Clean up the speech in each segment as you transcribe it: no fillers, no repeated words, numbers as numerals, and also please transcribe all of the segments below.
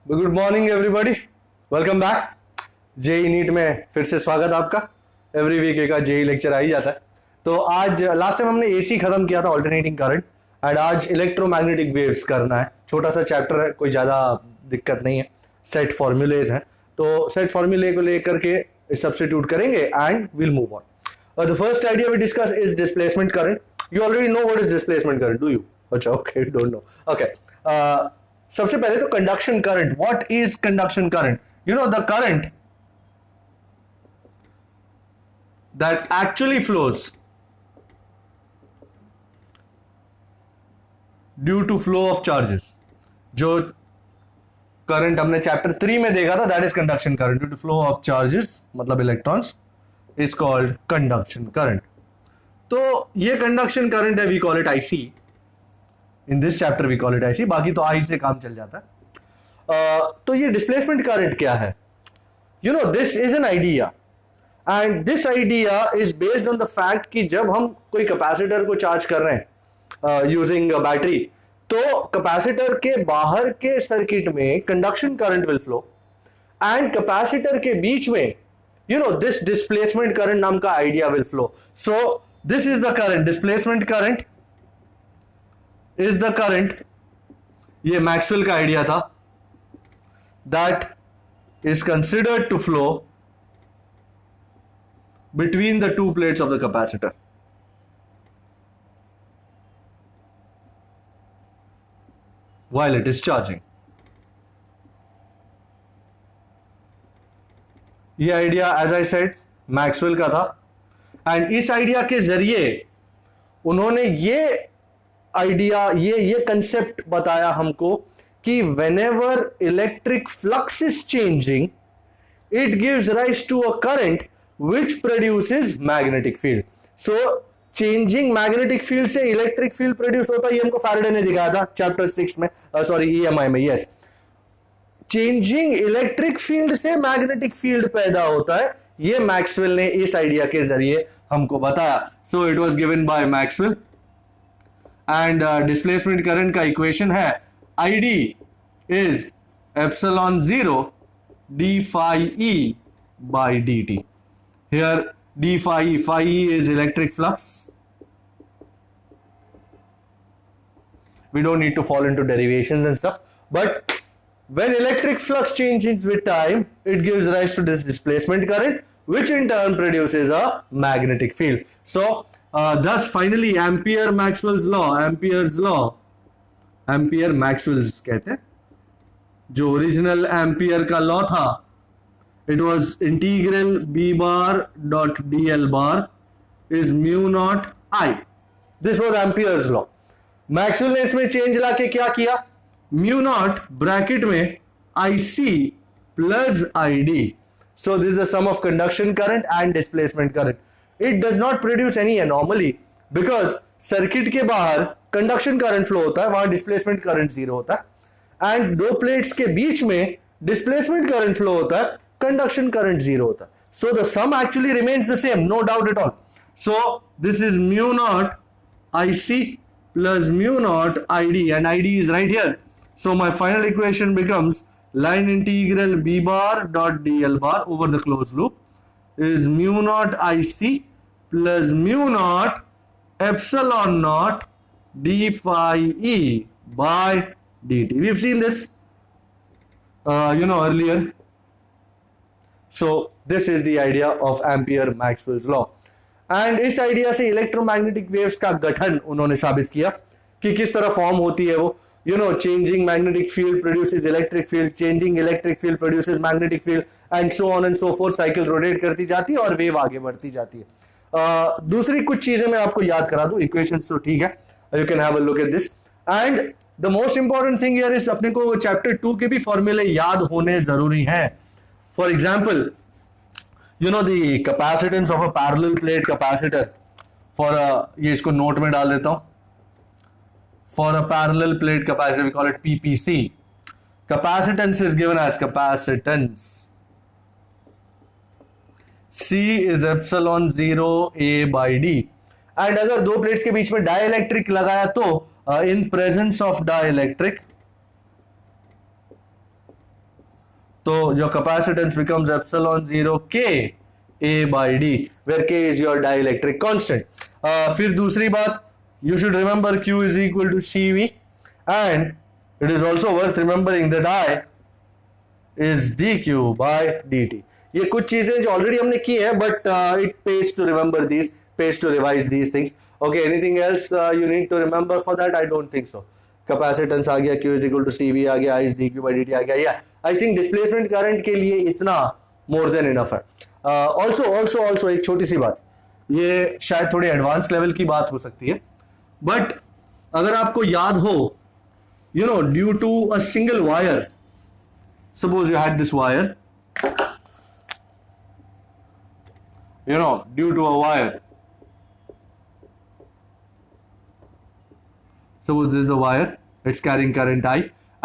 Good morning everybody, welcome back. JEE NEET में फिर से स्वागत आपका। एवरी वीक का जेई लेक्चर आ ही जाता है। तो आज लास्ट टाइम हमने एसी खत्म किया था, ऑल्टरनेटिंग करंट, एंड आज इलेक्ट्रोमैग्नेटिक वेव्स करना है। छोटा सा चैप्टर है, कोई ज़्यादा दिक्कत नहीं है। सेट फॉर्मूलेज हैं, तो सेट फॉर्मूले को लेकर के सब्स्टिट्यूट करेंगे and will move on. The first idea we discuss is displacement current. You already know what is displacement current, do you? अच्छा, ओके, डोंट नो। ओके, सबसे पहले तो conduction current. What is conduction current? You know the current that actually flows due to flow of charges. जो current हमने chapter 3 में देखा था, that is conduction current due to flow of charges, मतलब electrons, is called conduction current. तो ये conduction current है, we call it IC. In this chapter we call it IC, बाकी तो आई से काम चल जाता है। तो ये डिस्प्लेसमेंट करंट क्या है? You know, this is an idea, and this idea is based on the fact कि जब हम कोई कैपेसिटर को चार्ज कर रहे हैं यूजिंग बैटरी, तो कैपेसिटर के बाहर के सर्किट में conduction current will flow, and capacitor के बीच में you know this displacement current नाम का idea will flow. So this is the current, displacement current is the current, ये मैक्सवेल का आइडिया था, that is considered to flow between the two plates of the capacitor while it is charging। ये idea as I said Maxwell का था, and इस idea के जरिए उन्होंने ये आइडिया, ये कंसेप्ट बताया हमको कि whenever electric flux is changing, it gives rise to a current which produces magnetic field। So changing magnetic field से electric field produce होता है, ये हमको फैराडे ने दिखाया था चैप्टर 6 में, सॉरी EMI में। यस, चेंजिंग इलेक्ट्रिक फील्ड से मैग्नेटिक फील्ड पैदा होता है, ये मैक्सवेल ने इस आइडिया के जरिए हमको बताया। So it was given by Maxwell, and displacement current का इक्वेशन है ID is epsilon 0 d phi E by dt। Here d phi E is electric flux। We don't need to fall into derivations and stuff, but when electric flux changes with time, it gives rise to this displacement current, which in turn produces a magnetic field। So thus finally Ampere Maxwell's law, Ampere Maxwell's कहते हैं, जो original ampere का law था, it was integral b bar dot dl bar is mu naught I। This was Ampere's law. Maxwell ने इसमें change लाके क्या किया? म्यू नॉट ब्रैकेट में IC plus ID। So this is the sum of conduction current and displacement current। It does not produce any anomaly because circuit के बाहर conduction current flow होता है, वहां डिस्प्लेसमेंट करंट जीरो होता है, and दो plates के बीच में डिस्प्लेसमेंट करंट फ्लो होता है, कंडक्शन करंट जीरो होता है। So the sum actually remains the same, no doubt at all. So this is mu not IC plus mu not ID, and ID is right here। So my final equation becomes line integral b bar dot dl bar over the closed loop is mu naught IC plus mu naught epsilon naught d phi E by dt। We've seen this earlier। So this is the idea of Ampere Maxwell's law, and इस idea से electromagnetic waves का गठन उन्होंने साबित किया कि किस तरह फॉर्म होती है वो। changing magnetic field produces electric field, changing electric field produces magnetic field, and so on and so forth। Cycle rotate करती जाती है और वेव आगे बढ़ती जाती है। दूसरी कुछ चीजें मैं आपको याद करा दूं, इक्वेशंस तो ठीक है, you can have a look at this, and the most important thing here is अपने को चैप्टर 2 के भी फॉर्मूले याद होने जरूरी हैं। For example, you know the capacitance of a parallel plate capacitor for a, ये इसको नोट में डाल देता हूं, for a parallel plate capacitor we call it PPC। capacitance is given as capacitance C is epsilon 0 A by D, and अगर दो plates के बीच में डाइलेक्ट्रिक लगाया तो इन प्रेजेंस ऑफ डाइलेक्ट्रिक तो your capacitance becomes epsilon 0 K A by D, where K is your dielectric constant. फिर दूसरी बात, you should remember Q is equal to CV, and it is also worth remembering that I is dq by dt. ये कुछ चीजें जो already हमने की है, but it pays to remember these, pays to revise these things. Okay, anything else you need to remember for that? I don't think so. Capacitance आ गया, Q is equal to CV आ गया, I is dq by dt आ गया. या I think displacement current के लिए इतना मोर देन इनफ है. ऑल्सो एक छोटी सी बात, ये शायद थोड़ी एडवांस लेवल की बात हो सकती है, बट अगर आपको याद हो, you know, due to a single wire, suppose you had this wire, you know, due to a wire, suppose this is the wire, it's carrying current I,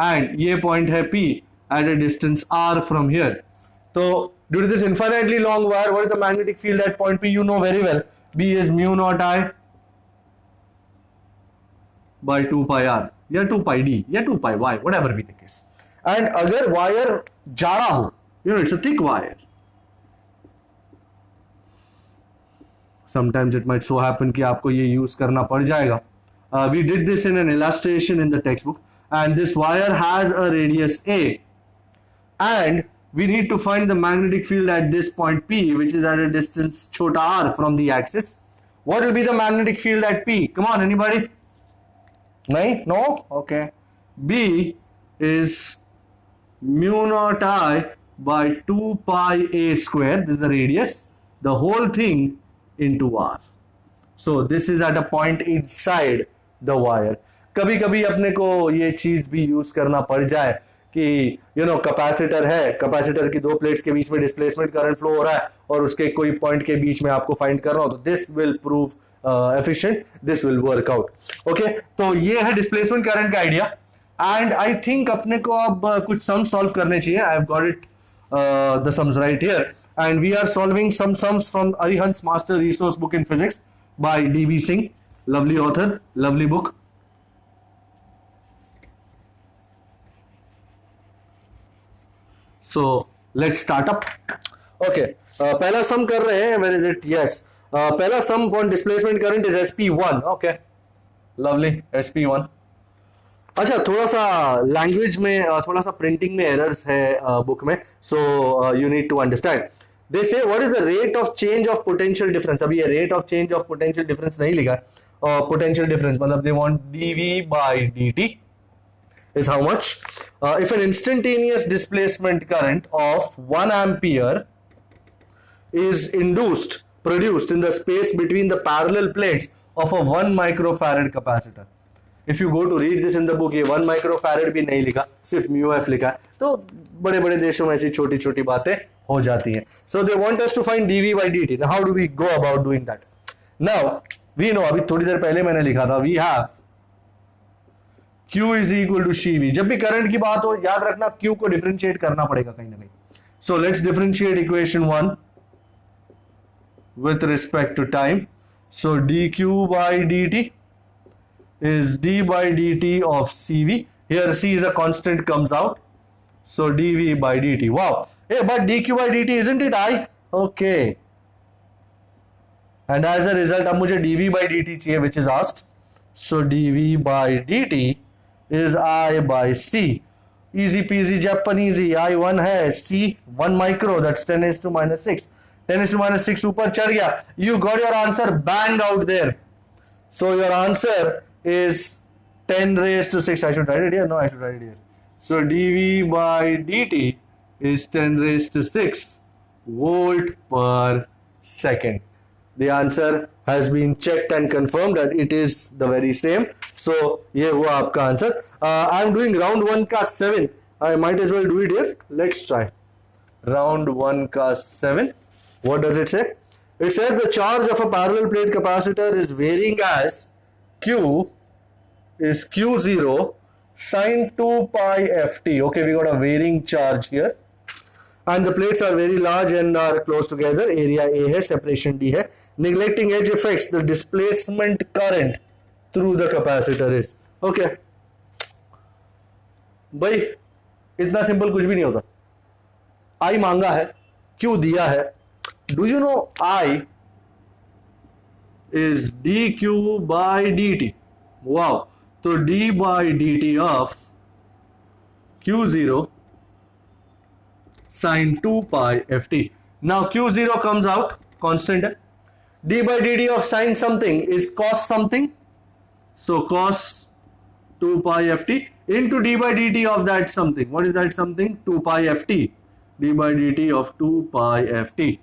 and ये point है P at a distance R from here. So due to this infinitely long wire, what is the magnetic field at point P? You know very well, B is mu naught I by 2 pi R या 2 pi D या 2 pi Y, whatever be the case. And अगर wire जाड़ा हो, you know, it's a thick wire, sometimes it might so happen कि आपको ये use करना पड़ जाएगा. We did this in an illustration in the textbook, and this wire has a radius A, and we need to find the magnetic field at this point P, which is at a distance छोटा r from the axis. What will be the magnetic field at P? Come on, anybody? No? Okay. B is mu naught I by 2 pi A square, this is the radius, the whole thing into R. So this is at a point inside the wire. कभी कभी अपने को ये चीज भी use करना पड़ जाए कि यू नो कैपेसिटर है, कैपेसिटर की दो प्लेट्स के बीच में डिस्प्लेसमेंट करंट फ्लो हो रहा है और उसके कोई पॉइंट के बीच में आपको फाइंड करना हो, तो this will prove efficient, this will work out. Okay, तो ये है डिस्प्लेसमेंट करंट का आइडिया. एंड आई थिंक अपने को अब कुछ सम सॉल्व करने चाहिए. I have got it the sums right here, and we are solving some sums from Arihant master resource book in physics by DB Singh. Lovely author, lovely book. So let's start up. Okay, पहला sum कर रहे हैं. Where is it? Yes, पहला sum for displacement current is SP1. Okay, lovely, SP1. अच्छा, थोड़ा सा language में, थोड़ा सा प्रिंटिंग में एरर्स है बुक में, so you need to understand. They say what is the rate of change of potential difference. अभी ये rate of change of potential difference नहीं लिखा है. पोटेंशियल डिफरेंस मतलब they want dV by dt is how much. If an instantaneous displacement current of 1 ampere is produced in the space between the parallel plates of a 1 microfarad capacitor. If you go to read this in the book, ये 1 microfarad भी नहीं लिखा, सिर्फ μf लिखा है. तो बड़े बड़े देशों में ऐसी छोटी छोटी बातें हो जाती हैं. So they want us to find dV by dt. Now how do we go about doing that? Now we know, अभी थोड़ी देर पहले मैंने लिखा था, we have Q is equal to CV. जब भी करंट की बात हो, याद रखना Q को डिफरेंशिएट करना पड़ेगा कहीं ना कहीं. So let's differentiate equation 1 with respect to time. So dq by dt is d by dt of CV. Here C is a constant, comes out. So dV by dt. Wow. Hey, but dq by dt, isn't it I? Okay. And as a result, अब मुझे dV by dt चाहिए, which is asked. So dV by dt is I by C. Easy peasy Japanesey. I1 है, C 1 micro, that's 10 raised to minus 6. 10 raised to minus 6 ऊपर चढ़ गया. You got your answer bang out there. So your answer is 10 raised to 6. I should write it here? No, I should write it here. So dV by dt is 10 raised to 6 volt per second. The answer has been checked and confirmed that it is the very same. So ये हुआ आपका answer. I am doing round 1 का 7. I might as well do it here. Let's try. Round 1 का 7. What does it say? It says the charge of a parallel plate capacitor is varying as Q is Q0 sine 2 pi ft. Okay, we got a varying charge here. And the plates are very large and are close together. Area A है, separation D है. Neglecting edge effects, the displacement current through the capacitor is. Okay. भाई इतना simple कुछ भी नहीं होता. I मांगा है, Q दिया है. Do you know I is dq by dt? Wow. तो d by dt of q0 sin 2 pi ft. Now q0 comes out constant है. d by dt of sin something is cos something, so cos 2 pi ft into d by dt of that something. What is that something? 2 pi ft. d by dt of 2 pi ft.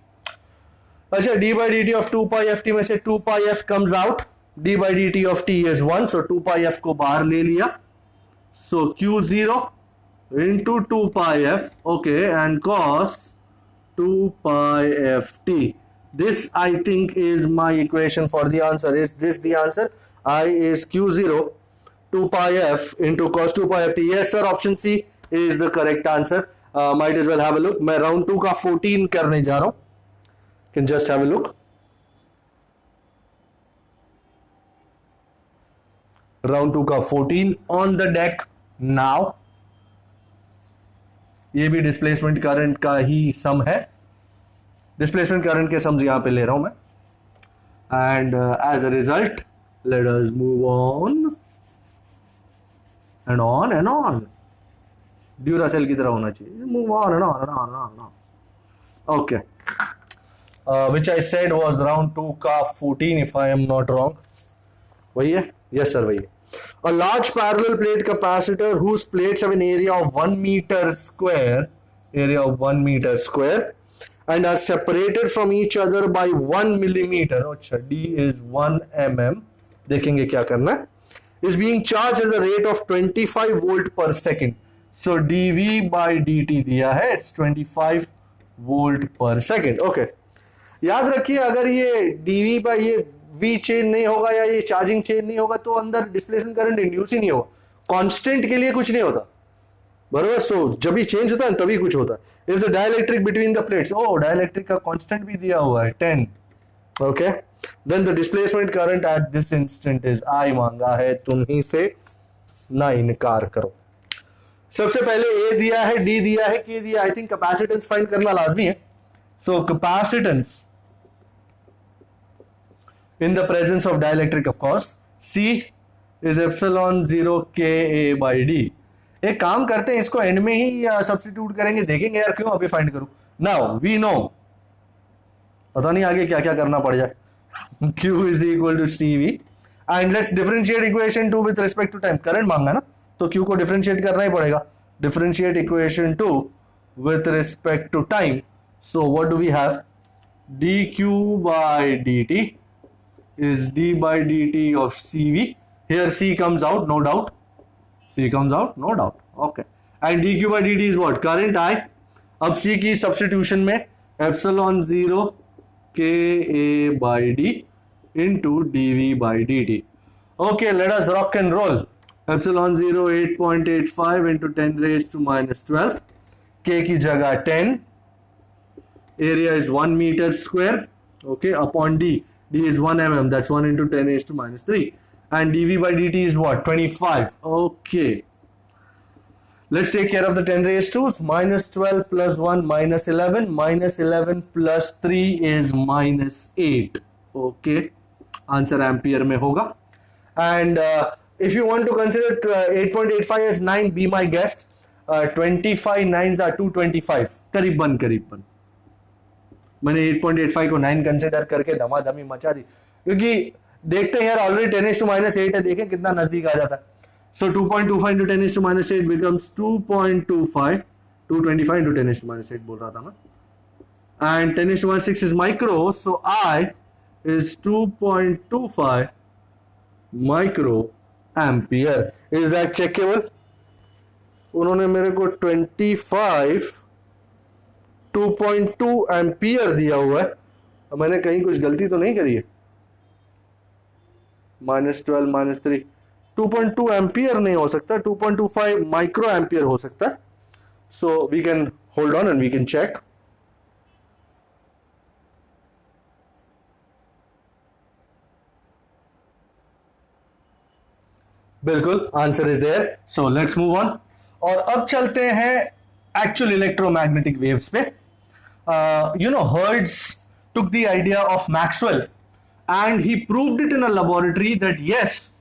अच्छा, d by dt of 2 pi ft में से 2 pi f comes out. d by dt of t is 1, so 2 pi f को बाहर ले लिया. So q0 into 2 pi f, okay, and cos 2 pi ft. This I think is my equation for the answer. Is this the answer? I is q0 2 pi f into cos 2 pi ft. Yes sir, option C is the correct answer. Might as well have a look. मैं round 2 का 14 करने जा रहा हूं. Can just have a look. Round 2 का 14 on the deck now. ये भी displacement current का ही सम है. डिस्प्लेसमेंट करंट के सम्स यहां पे ले रहा हूं मैं. And as a result let us move on and on and on. Duracell की तरह होना चाहिए. Move on and on and on and on. Okay. Which I said was round 2 का 14 if I am not wrong. वही है? Yes sir, वही है. A large parallel plate capacitor whose plates have an area of 1 meter square, and are separated from each other by 1 millimeter. अच्छा, D is 1 mm. देखेंगे क्या करना है. Is being charged at the rate of 25 volt per second. So dV by dt दिया है. It's 25 volt per second. Okay. याद रखिए, अगर ये dV बाय ये V चेंज नहीं होगा या ये चार्जिंग चेंज नहीं होगा तो अंदर डिस्प्लेसमेंट करंट इंड्यूस ही नहीं होगा. कांस्टेंट के लिए कुछ नहीं होता, बरोबर. सो जब भी चेंज होता है तभी कुछ होता है. If the dielectric between the plates, dielectric का कांस्टेंट भी दिया हुआ है 10. Okay, then the displacement current at this instant is I मांगा है, तुम ही से ना इनकार करो. सबसे पहले A दिया है, D दिया है, K दिया. आई थिंक कैपेसिटेंस फाइंड करना लाजमी है. So capacitance in the presence of dielectric, of course, C is epsilon 0 Ka by D. एक काम करते हैं, इसको एंड में ही सब्स्टिट्यूट करेंगे. देखेंगे यार क्यों अभी फाइंड करूं. नाउ वी नो, पता नहीं आगे क्या क्या करना पड़ जाए. Q is equal to CV and let's differentiate equation 2 with respect to time. Current मांगा ना, तो Q को डिफरेंशिएट करना ही पड़ेगा. Differentiate equation 2 with respect to time. So what do we have? dq by dt is d by dt of cv. Here c comes out, no doubt. C comes out, no doubt. Okay. And dq by dt is what? Current I. अब c की substitution में epsilon 0 Ka by d into dv by dt. Okay, let us rock and roll. Epsilon 0 8.85 into 10 raised to minus 12. K की जगह 10. Area is 1 meter square, okay, upon D. D is 1 mm, that's 1 into 10 raised to minus 3. And dV by dt is what? 25. Okay. Let's take care of the 10 raised to minus 12 plus 1 minus 11. Minus 11 plus 3 is minus 8. Okay. Answer ampere में होगा. And if you want to consider 8.85 as 9, be my guest. 25 9s are 225. करीबन. मैंने 8.85 को 9 consider करके धमाधमी मचा दी, क्योंकि देखते हैं यार ऑलरेडी 10⁻8 है. देखें कितना नजदीक आ जाता है. सो 2.25 into 10⁻8 becomes 2.25. 225 into 10⁻8 बोल रहा था मैं. And 10⁻6 is micro, so I is 2.25 micro ampere. Is that checkable? उन्होंने मेरे को 2.2 एम्पियर दिया हुआ है. मैंने कहीं कुछ गलती तो नहीं करी है. -12 -3 2.2 एम्पियर नहीं हो सकता. 2.25 माइक्रो एम्पियर हो सकता है. So we can hold on and we can check. बिल्कुल, answer is there. So let's move on. और अब चलते हैं actual electromagnetic waves पे. Hertz took the idea of Maxwell and he proved it in a laboratory that yes,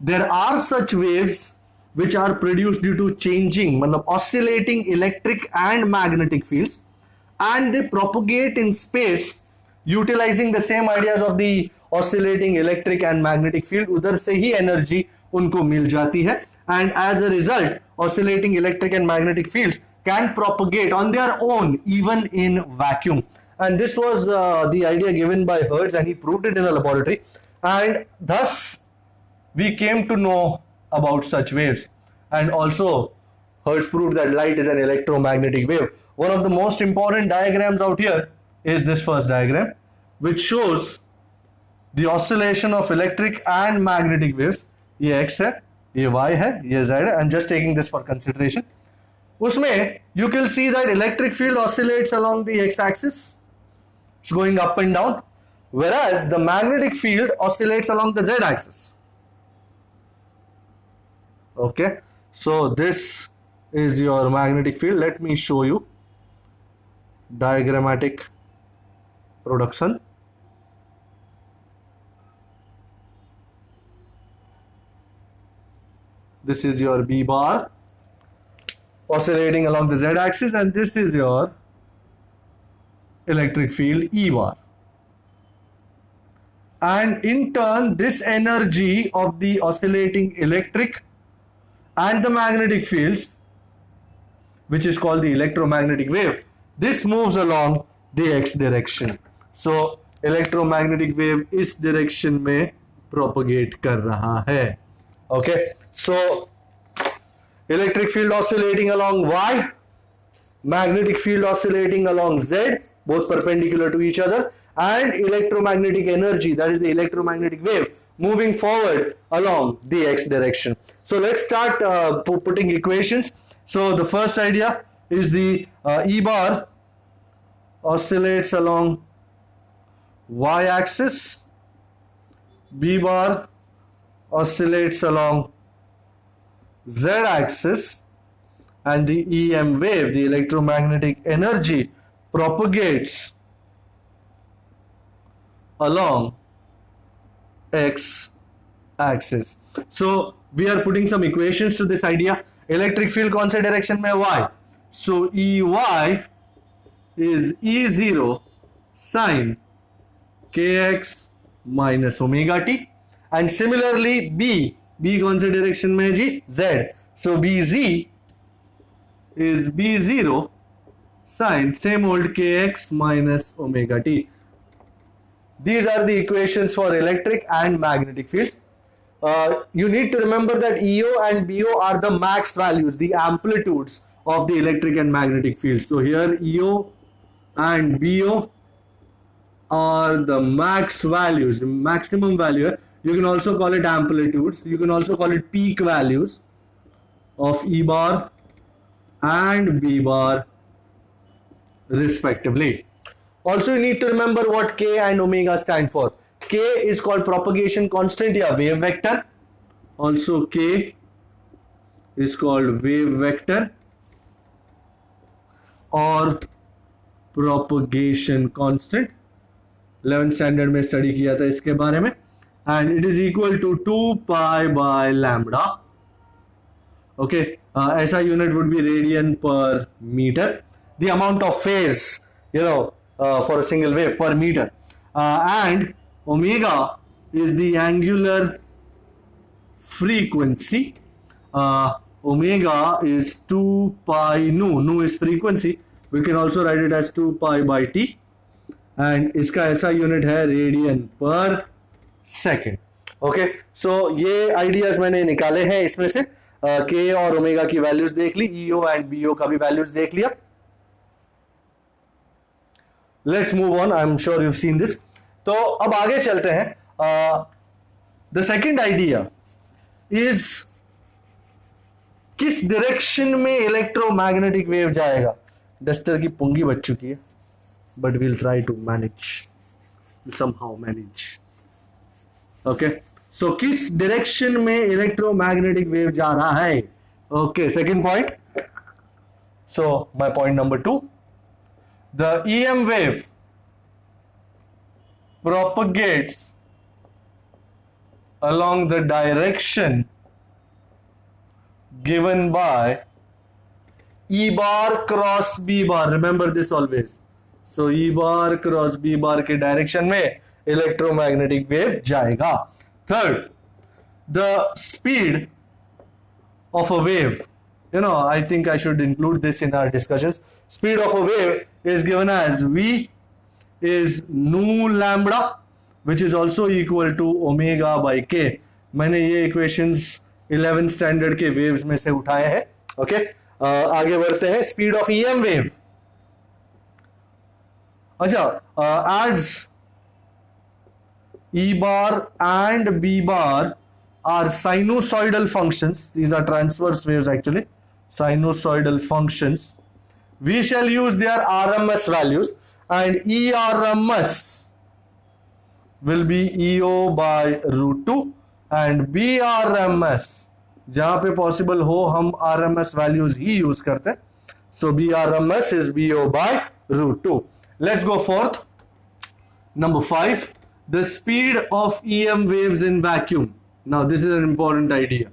there are such waves which are produced due to changing, मतलब oscillating electric and magnetic fields, and they propagate in space utilizing the same ideas of the oscillating electric and magnetic field. उधर से ही energy उनको मिल जाती है, and as a result oscillating electric and magnetic fields can propagate on their own even in vacuum. And this was the idea given by Hertz, and he proved it in a laboratory, and thus we came to know about such waves. And also Hertz proved that light is an electromagnetic wave. One of the most important diagrams out here is this first diagram, which shows the oscillation of electric and magnetic waves. ये x है, ये y है, ये z है. I'm just taking this for consideration. उसमें you can see that electric field oscillates along the x-axis. It's going up and down, whereas the magnetic field oscillates along the z-axis. Okay, so this is your magnetic field. Let me show you diagrammatic production. This is your B bar oscillating along the z-axis, and this is your electric field E bar. And in turn, this energy of the oscillating electric and the magnetic fields, which is called the electromagnetic wave, this moves along the x direction. So electromagnetic wave इस direction में propagate कर रहा है. Okay, so electric field oscillating along y, magnetic field oscillating along z, both perpendicular to each other, and electromagnetic energy, that is the electromagnetic wave, moving forward along the x direction. So let's start putting equations. So the first idea is the E bar oscillates along y axis, B bar oscillates along z axis, and the EM wave, the electromagnetic energy, propagates along x axis. So we are putting some equations to this idea. Electric field कौन से direction में y? So EY is E0 sine kx minus omega t, and similarly B कौन से direction में जी? Z. So BZ is B0 sine same old kx minus omega t. These are the equations for electric and magnetic fields. You need to remember that EO and BO are the max values, the amplitudes of the electric and magnetic fields. So here EO and BO are the max values, the maximum value. You can also call it amplitudes. You can also call it peak values of E bar and B bar respectively. Also, you need to remember what K and omega stand for. K is called propagation constant या wave vector. Also K is called wave vector or propagation constant. 11th standard में study किया था इसके बारे में. And it is equal to 2 pi by lambda. Okay, SI unit would be radian per meter. The amount of phase, for a single wave per meter. And omega is the angular frequency. Omega is 2 pi nu. Nu is frequency. We can also write it as 2 pi by t. And इसका SI unit है radian per second. Okay, so ये ideas मैंने निकाले हैं इसमें से. K और omega की वैल्यूज देख ली, EO एंड BO का भी वैल्यूज देख लिया. Let's move on. I'm sure you've seen this. तो अब आगे चलते हैं. The second idea is किस डायरेक्शन में इलेक्ट्रोमैग्नेटिक वेव जाएगा. डस्टर की पुंगी बच चुकी है, but we'll try to manage, somehow manage. Okay, so किस डायरेक्शन में इलेक्ट्रोमैग्नेटिक वेव जा रहा है. Okay, second point. So my point number 2, the EM wave propagates along the direction given by E bar cross B bar. Remember this always. So E bar cross B bar के direction में electromagnetic wave जाएगा. Third, the speed of a wave. I think I should include this in our discussions. Speed of a wave is given as V is nu lambda, which is also equal to omega by k. मैंने ये equations 11th standard के waves में से उठाए हैं. Okay, आगे बढ़ते हैं. Speed of EM wave. अच्छा, as E bar and B bar are sinusoidal functions, these are transverse waves actually, sinusoidal functions, we shall use their RMS values, and ERMS will be EO by root 2 and BRMS जहां पे possible हो हम RMS values ही use करते हैं. So BRMS is BO by root 2. Let's go forth. Number 5, the speed of EM waves in vacuum. Now this is an important idea.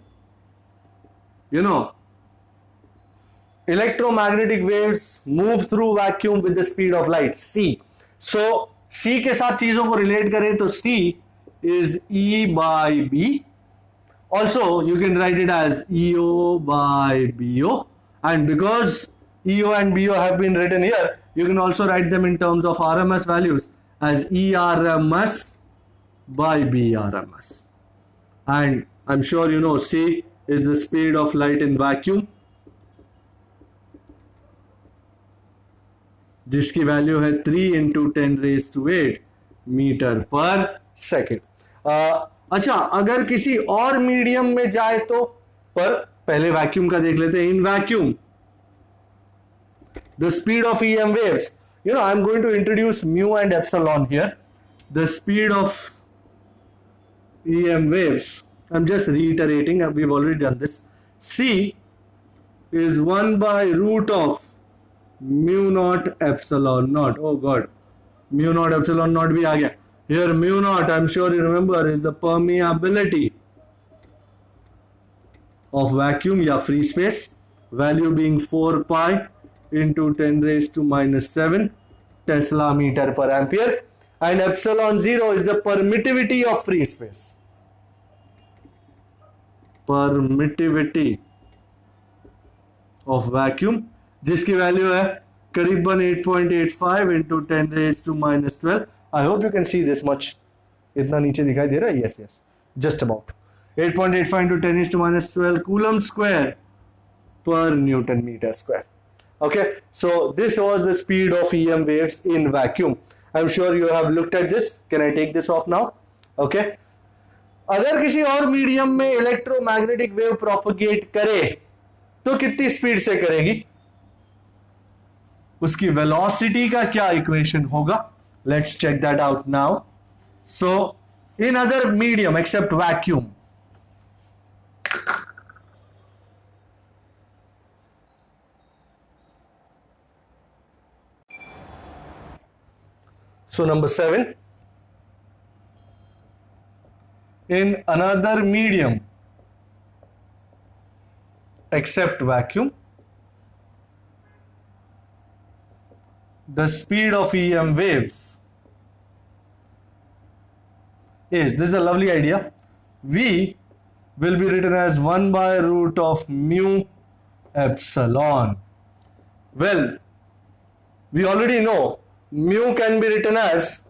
Electromagnetic waves move through vacuum with the speed of light, c. So c के साथ चीजों को relate करें तो c is E by B. Also you can write it as EO by BO, and because EO and BO have been written here, you can also write them in terms of RMS values as ERMS by BRMS. And I'm sure you know c is the speed of light in vacuum, जिसकी value है 3 into 10⁸ metre per second. अच्छा, अगर किसी और medium में जाए तो, पर पहले वैक्यूम का देख लेते हैं. In vacuum the speed of EM waves, I'm going to introduce mu and epsilon here. The speed of EM waves, I'm just reiterating, we've already done this. C is 1 by root of mu naught epsilon naught. Oh god, mu naught epsilon naught भी आ गया. Here mu naught, I'm sure you remember, is the permeability of vacuum या free space, value being 4 pi into 10⁻⁻7 Tesla meter per ampere, and epsilon 0 is the permittivity of free space. Permittivity of vacuum, जिसकी value है करीबन 8.85 into 10⁻12. I hope you can see this much. इतना नीचे दिखाई दे रहा है? Yes, just about 8.85 into 10⁻12 coulomb square per Newton meter square. Okay, so this was the speed of EM waves in vacuum. I'm sure you have looked at this. Can I take this off now? Okay. अगर किसी और medium में electromagnetic wave propagate करे तो कितनी speed से करेगी, उसकी वेलोसिटी का क्या इक्वेशन होगा? Let's check that out now. So in other medium except vacuum, so number 7, in another medium except vacuum, the speed of EM waves is, this is a lovely idea, V will be written as 1 by root of mu epsilon. Well, we already know mu can be written as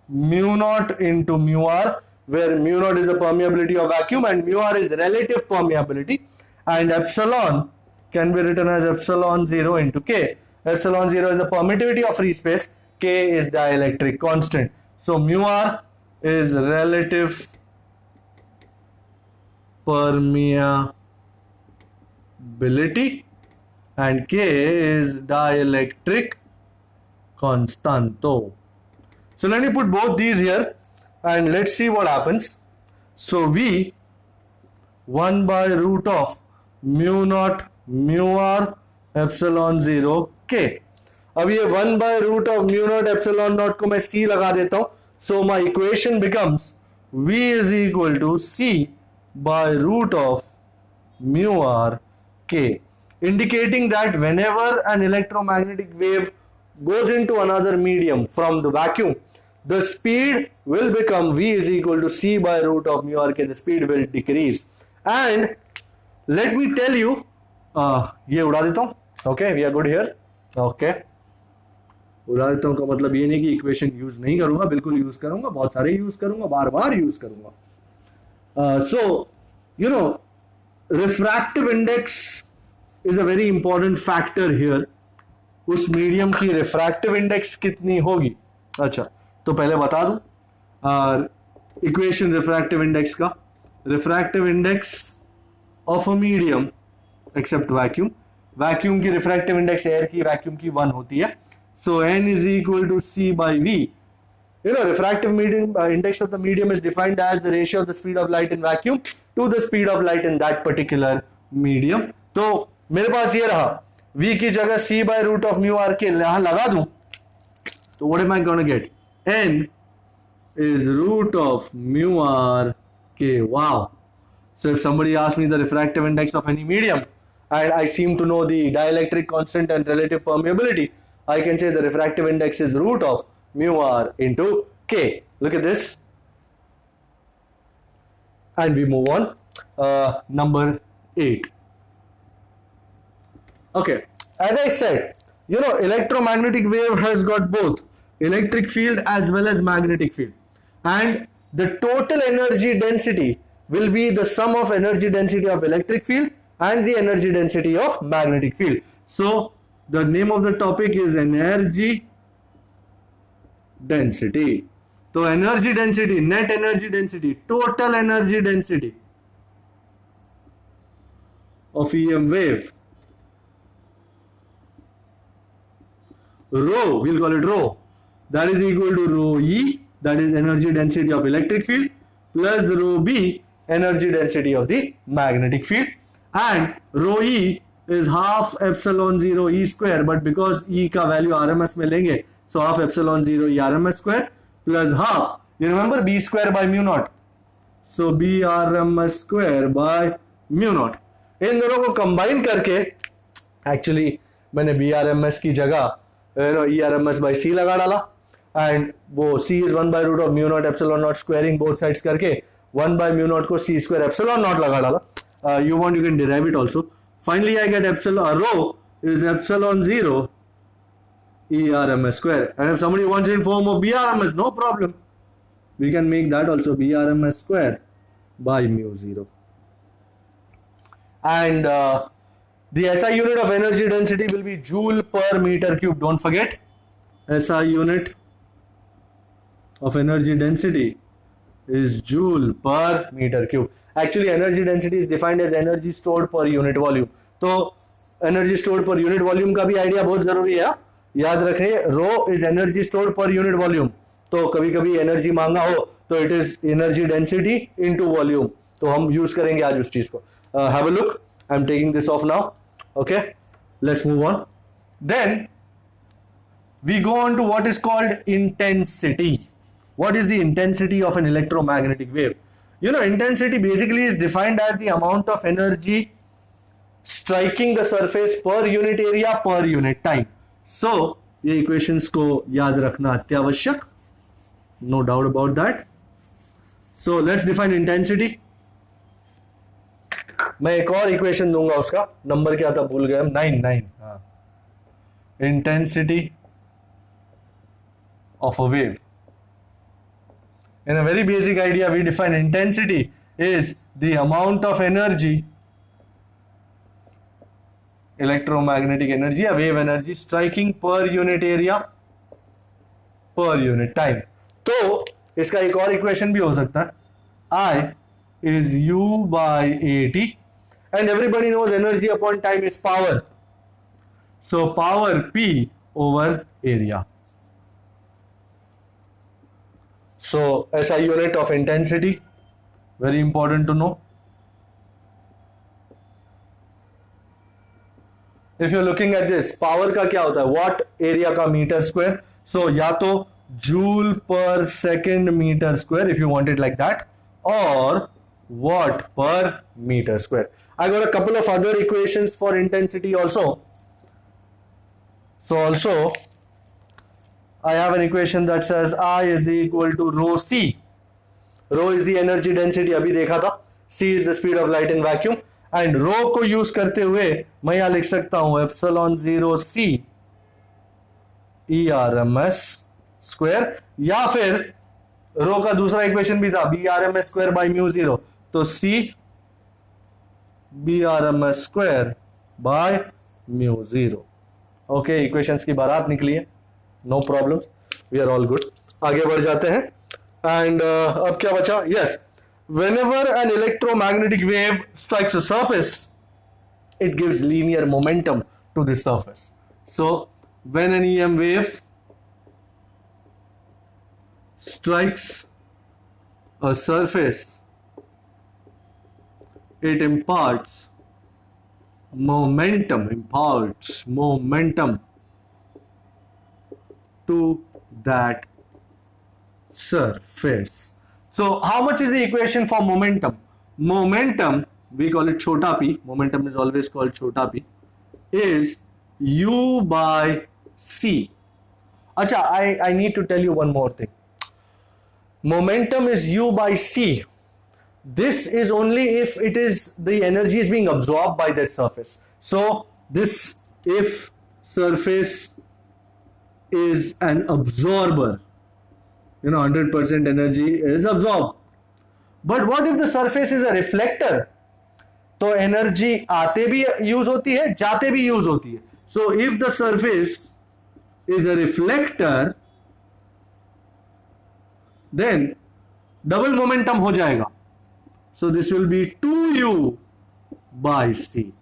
mu naught into mu r, where mu naught is the permeability of vacuum and mu r is relative permeability, and epsilon can be written as epsilon 0 into k. Epsilon 0 is the permittivity of free space, k is dielectric constant. So mu r is relative permeability and k is dielectric constanto. So let me put both these here and let's see what happens. So V 1 by root of mu naught mu r epsilon 0 के। अब ये 1/√μ0 ε0 को मैं c लगा देता हूं, so my equation becomes v is equal to c/√μr k, indicating that whenever an electromagnetic wave goes into another medium from the vacuum, the speed will become v is equal to c/√μr k. The speed will decrease. And let me tell you, ये उड़ा देता हूं. Okay, we are good here. Okay, उड़ा देता हूं का मतलब ये नहीं कि इक्वेशन यूज नहीं करूंगा, बिल्कुल यूज करूंगा, बहुत सारे यूज करूंगा, बार बार यूज करूंगा. So you know, refractive index is a very important factor here. उस मीडियम की रिफ्रैक्टिव इंडेक्स कितनी होगी? अच्छा, तो पहले बता दूं इक्वेशन रिफ्रैक्टिव इंडेक्स का. Refractive index of a medium except vacuum, vacuum की रिफ्रैक्टिव इंडेक्स एयर की वैक्यूम की 1 होती है. So n is equal to c by v. You know, refractive medium index of the medium is defined as the ratio of the speed of light in vacuum to the speed of light in that particular medium. तो मेरे पास ये रहा, v की जगह c/√μr के यहां लगा दूं, तो what am I going to get? n is √μr k. Wow. So if somebody asks me the refractive index of any medium and I seem to know the dielectric constant and relative permeability, I can say the refractive index is √μr into k. Look at this. And we move on. Number 8. Okay, as I said, you know, electromagnetic wave has got both electric field as well as magnetic field, and the total energy density will be the sum of energy density of electric field and the energy density of magnetic field. So the name of the topic is energy density. So energy density, net energy density, total energy density of EM wave, rho, we'll call it rho, that is equal to rho E, that is energy density of electric field, plus rho B, energy density of the magnetic field, and rho E is half epsilon 0 E square, but because E का value RMS में लेंगे, so half epsilon 0 E RMS square plus half, you remember B square by mu naught, so B RMS square by mu naught. इन दोनों को combine करके actually मैंने B R M S की जगह E R M S by C लगा डाला, and वो C is 1/√μ0 epsilon nought squaring both sides करके 1/μ0 को सी स्क्वायर एप्सिलॉन नॉट लगा डाला. You want you can derive it also. Finally I get epsilon rho is epsilon 0 E R M S square, and if somebody wants in form of B R M S, no problem, we can make that also B R M S square by mu 0. And the SI unit of energy density will be joule per meter cube. Don't forget, SI unit of energy density is joule per meter cube. Actually, energy density is defined as energy stored per unit volume. तो energy stored per unit volume का भी idea बहुत जरूरी है. याद रखें, rho is energy stored per unit volume. तो कभी कभी एनर्जी मांगा हो तो it is energy density into volume, तो हम यूज करेंगे आज उस चीज को. Have a look. I'm taking this off now. Okay, let's move on. Then we go on to what is called intensity. What is the intensity of an electromagnetic wave? You know, intensity basically is defined as the amount of energy striking the surface per unit area per unit time. So ये equations को याद रखना अत्यावश्यक. No doubt about that. So let's define intensity. मैं एक और equation दूंगा, उसका नंबर क्या था भूल गया, 9. हाँ, intensity of a wave. In a very basic idea we define intensity is the amount of energy, electromagnetic energy या wave energy striking per unit area per unit time. तो इसका एक और इक्वेशन भी हो सकता है, I is U by AT, and everybody knows energy upon time is power. So power P over area. So SI unit of intensity, very important to know. If you looking at this, power का क्या होता है, watt area का metre square, so या तो joule per second metre square if you want it like that, और watt per meter square. I got a couple of other equations for intensity also. So also I have an equation that says I is equal to rho c. Rho is the energy density, अभी देखा था. C is the speed of light in vacuum. And rho को use करते हुए मैं यहां लिख सकता हूं एप्सिलॉन 0 c ERMS स्क्वायर, या फिर रो का दूसरा इक्वेशन भी था BRMS स्क्वायर बाई म्यू 0, तो C BRMS square by mu 0. Okay, equations की बारात निकली है, no problem, we are all good. आगे बढ़ जाते हैं. एंड अब क्या बचा, yes, whenever an electromagnetic wave strikes a surface, it gives linear momentum to this surface. So when an EM wave strikes a surface, it imparts momentum to that surface. So how much is the equation for momentum? Momentum, we call it chota p, momentum is always called chota p, is u by c. Acha, I need to tell you one more thing. Momentum is u by c. This is only if it is the energy is being absorbed by that surface. So this, if surface is an absorber, 100% energy is absorbed. But what if the surface is a reflector? तो energy आते भी use होती है, जाते भी use होती है. So if the surface is a reflector, then double momentum हो जाएगा. So this will be 2u by c.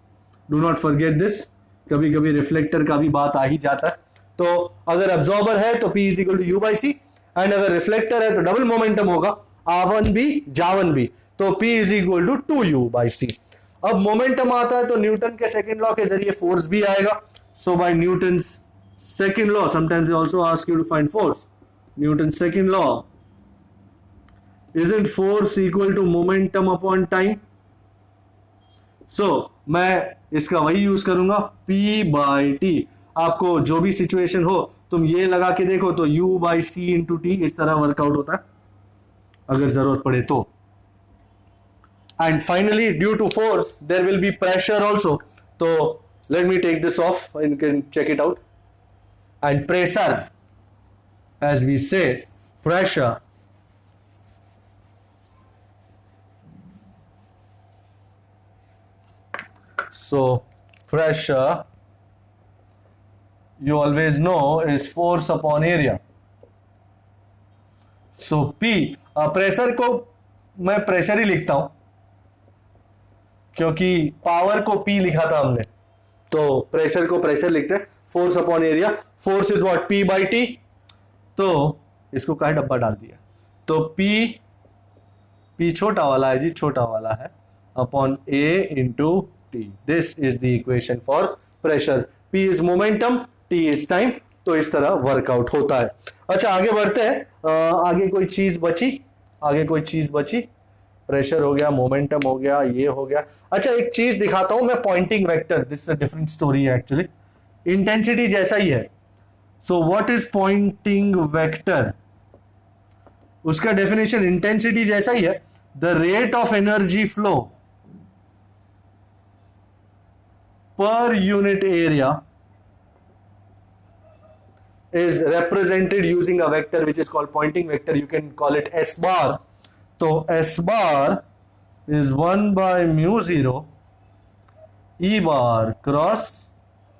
Do not forget this. कभी कभी रिफ्लेक्टर का भी बात आ ही जाता है. तो अगर अब्जॉर्बर है तो P is equal to u by c, and अगर रिफ्लेक्टर है तो डबल मोमेंटम होगा, आवन भी जावन भी, तो P is equal to 2u by c. अब मोमेंटम आता है तो न्यूटन के सेकेंड लॉ के जरिए फोर्स भी आएगा. So by Newton's second law, sometimes they also ask you to find force. Newton second law, isn't force equal to momentum upon time? So मैं इसका वही यूज करूंगा, P by T. आपको जो भी सिचुएशन हो तुम ये लगा के देखो तो U by C into T इस तरह वर्कआउट होता है अगर जरूरत पड़े तो. And finally, due to force there will be pressure also. So let me take this off and you can check it out. And pressure, as we say, pressure so pressure you always know is force upon area. So P, pressure को मैं pressure ही लिखता हूं क्योंकि power को P लिखा था हमने, तो प्रेशर को प्रेशर लिखते हैं. Force upon area, force is what, P by T. तो इसको कहा डब्बा डाल दिया, तो P छोटा वाला है जी, छोटा वाला है, upon A into T. This is the equation for pressure. P is momentum, T is time. तो इस तरह वर्कआउट होता है. अच्छा आगे बढ़ते हैं. आगे कोई चीज बची, प्रेशर हो गया, मोमेंटम हो गया, ये हो गया. अच्छा एक चीज दिखाता हूं मैं, Poynting vector. This is a different story है एक्चुअली. इंटेंसिटी जैसा ही है. So what is Poynting vector? उसका डेफिनेशन इंटेंसिटी जैसा ही है, the rate of energy flow per unit area is represented using a vector which is called pointing vector. You can call it S bar. So S bar is 1 by mu 0 E bar cross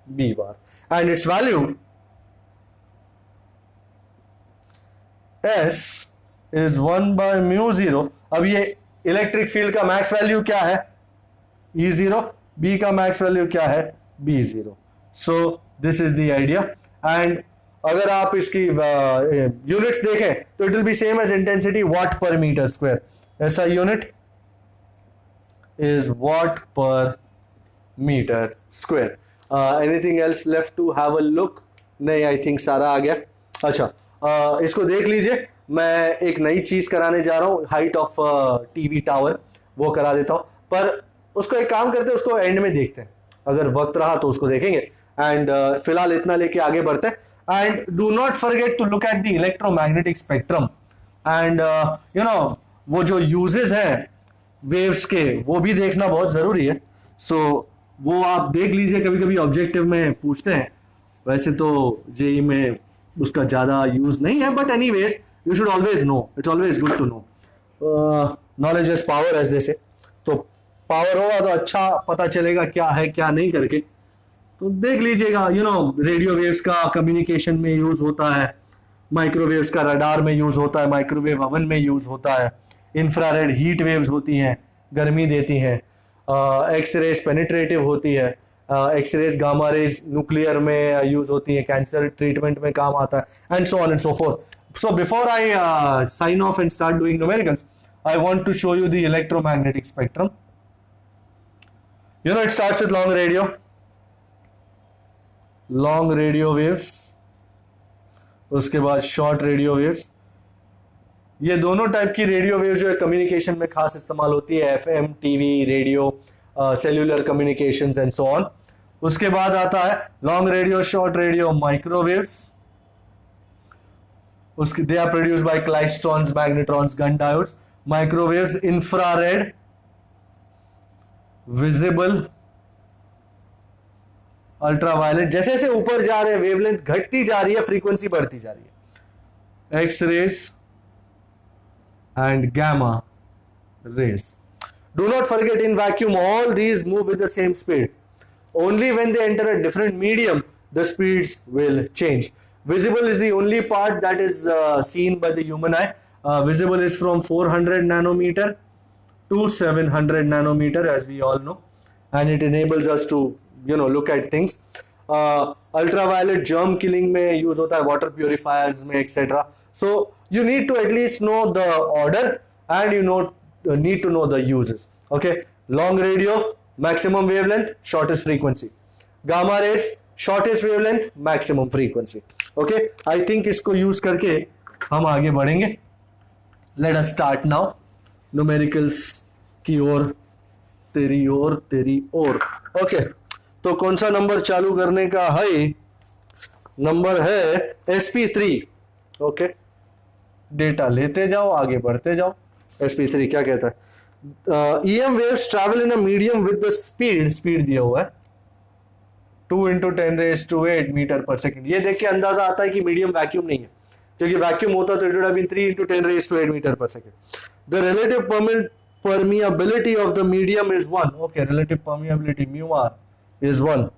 B bar, and its value S is 1 by mu 0. अब ये electric field का max value क्या है, E0. B का max value क्या है, B0. So this is the idea. And अगर आप इसकी यूनिट्स देखें तो it will be same as intensity, watt per metre square. ऐसा unit is watt per metre square. Anything else left to have a look? नहीं, I think सारा आ गया। अच्छा, इसको देख लीजिए, मैं एक नई चीज कराने जा रहा हूँ, हाइट ऑफ टीवी टावर, वो करा देता हूँ। पर उसको एक काम करते हैं, उसको एंड में देखते हैं, अगर वक्त रहा तो उसको देखेंगे। एंड फिलहाल इतना लेके आगे बढ़ते हैं। And do not forget to look at the electromagnetic spectrum. And you know, वो जो यूजेस हैं वेव्स के, वो भी देखना बहुत जरूरी है। सो वो आप देख लीजिए, कभी कभी ऑब्जेक्टिव में पूछते हैं, वैसे तो जेई में उसका ज़्यादा यूज नहीं है, but anyways you should always know, it's always good to know. Knowledge is power as they say. तो पावर होगा तो अच्छा पता चलेगा क्या है क्या नहीं करके। तो देख लीजिएगा, यू नो, रेडियो वेव्स का कम्युनिकेशन में यूज होता है, माइक्रोवेव्स का रडार में यूज होता है, माइक्रोवेव ओवन में यूज होता है, इंफ्रारेड हीट वेव्स होती हैं, गर्मी देती हैं, एक्स रेज पेनिट्रेटिव होती है, X rays gamma rays nuclear में यूज होती है, कैंसर ट्रीटमेंट में काम आता है, and so on and so forth. So before I sign off and start doing numericals, I want to show you the electromagnetic spectrum. You know, it starts with long radio waves, उसके बाद short radio waves. ये दोनों type की radio waves जो है communication में खास इस्तेमाल होती है, FM, TV, radio, cellular communications and so on. उसके बाद आता है long radio, short radio, microwaves. उसके they are produced by klystrons, magnetrons, gun diodes. Microwaves, infrared, visible, ultraviolet. जैसे जैसे ऊपर जा रहे हैं वेवलेंथ घटती जा रही है, फ्रीक्वेंसी बढ़ती जा रही है। X rays and gamma rays. Do not forget, in vacuum all these move with the same speed, only when they enter a different medium the speeds will change. Visible is the only part that is seen by the human eye. Visible is from 400 nanometer to 700 nanometer, as we all know, and it enables us to, you know, look at things. Ultraviolet germ killing में use होता है, water purifiers में, etc. So you need to at least know the order, and you need to know the uses. Okay, long radio, maximum wavelength, shortest frequency. Gamma rays, shortest wavelength, maximum frequency. Okay, I think इसको use करके हम आगे बढ़ेंगे। Let us start now. Numericals की ओर, तेरी ओर। Okay, तो कौन सा नंबर चालू करने का है? नंबर है sp3। ओके, डेटा लेते जाओ, आगे बढ़ते जाओ। sp3 क्या कहता है? EM waves travel in a medium with the speed दिया हुआ है 2 × 10⁸ मीटर पर सेकेंड। ये देख के अंदाजा आता है कि मीडियम वैक्यूम नहीं है, क्योंकि वैक्यूम होता तो it would have been 3 × 10⁸ metre per second. The relative permeability of the medium is 1. Okay, relative permeability μr is 1.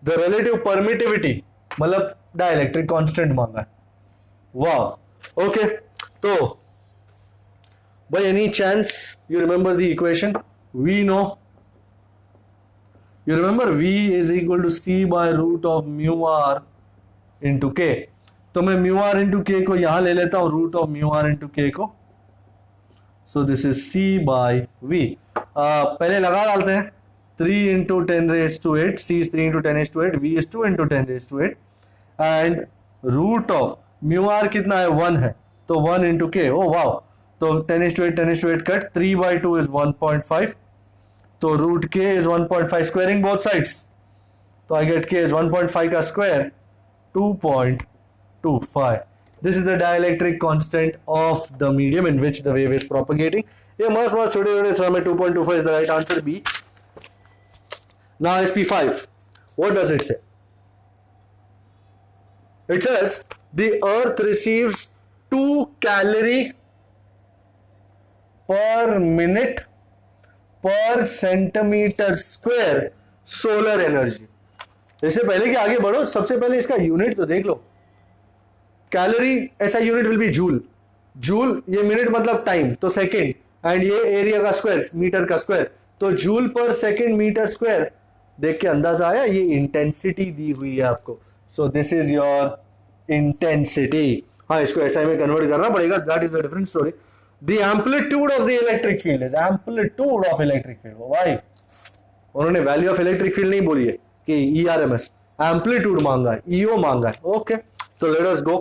The relative permittivity मतलब डाइलेक्ट्रिक कांस्टेंट मांगा है। वाह, ओके। तो by any chance you remember the equation? We know, you remember V is equal to C by root of mu r into K। तो मैं mu r into K को यहां ले लेता हूं, root of mu r into K को। So this is C by V। पहले लगा डालते हैं, 3 × 10⁸, C is 3 × 10⁸, V is 2 × 10⁸, and root of mu r कितना है? 1 है, तो 1 into K। ओ वाह, तो 10⁸ कट, 3/2 is 1.5, तो root K is 1.5, squaring both sides, तो आई गेट K is 1.5 का square 2.25। This is the dielectric constant of the medium in which the wave is propagating. ये मस्त छोटे समय 2.25 is the right answer, B. Now sp5, what does it say? It says the earth receives 2 calorie per minute per centimeter square solar energy। इससे पहले कि आगे बढ़ो, सबसे पहले इसका यूनिट तो देख लो। कैलोरी ऐसा unit will be joule. Joule ये मिनट मतलब टाइम, तो सेकेंड, एंड ये एरिया का स्क्वायर, मीटर का स्क्वायर, तो joule per second metre square. देख के अंदाजा आया, ये इंटेंसिटी दी हुई है आपको। सो दिस इज योर इंटेंसिटी। हाँ, इसको एसआई में कन्वर्ट करना पड़ेगा, that is a different story. The amplitude of the electric field is amplitude of electric field। Why? उन्होंने value of electric field नहीं बोली है, कि ERMS एम्पलीट्यूड मांगा है, EO मांगा है. ओके, तो let us go.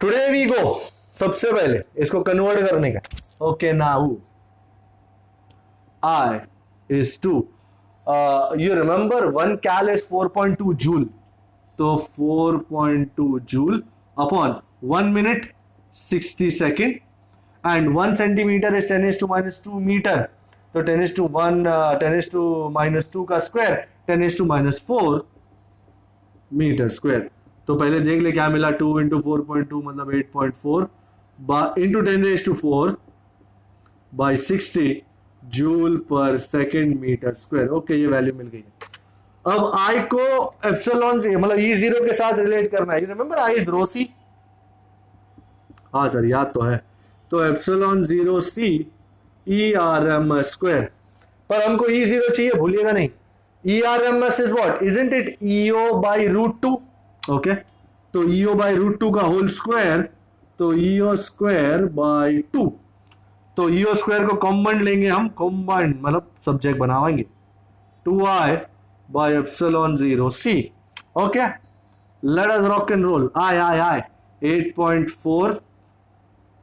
Today we go. सबसे पहले इसको कन्वर्ट करने का. Okay, now I is 2. You remember 1 cal is 4.2 joule. तो 4.2 joule upon 1 minute 60 second and 1 centimeter is 10 is to minus 2 meter. तो 10 is to 1 10 is to minus 2 का square 10 is to minus 4 metre square. तो पहले देख ले क्या मिला. 2 into 4.2 मतलब 8.4 into 10 raise to 4 by 60 joule per second metre square. Okay, ये वैल्यू मिल गई है. अब आई को एप्सिलॉन मतलब E0 के साथ रिलेट करना है. रिमेंबर आई इज रो सी. हाँ सर, याद तो है. तो एप्सिलॉन 0 सी ERMS स्क्वायर. पर हमको E0 चाहिए, भूलिएगा नहीं. ERMS is what? Isn't it EO by root 2. Okay, तो EO बाई रूट 2 का होल स्क्वायर, तो EO स्क्वायर बाई 2. तो EO स्क्वायर को कॉम्बाइंड लेंगे हम, कॉम्बाइंड मतलब सब्जेक्ट बनाएंगे 2i by epsilon 0 c. Okay, let us rock and roll. आई 8.4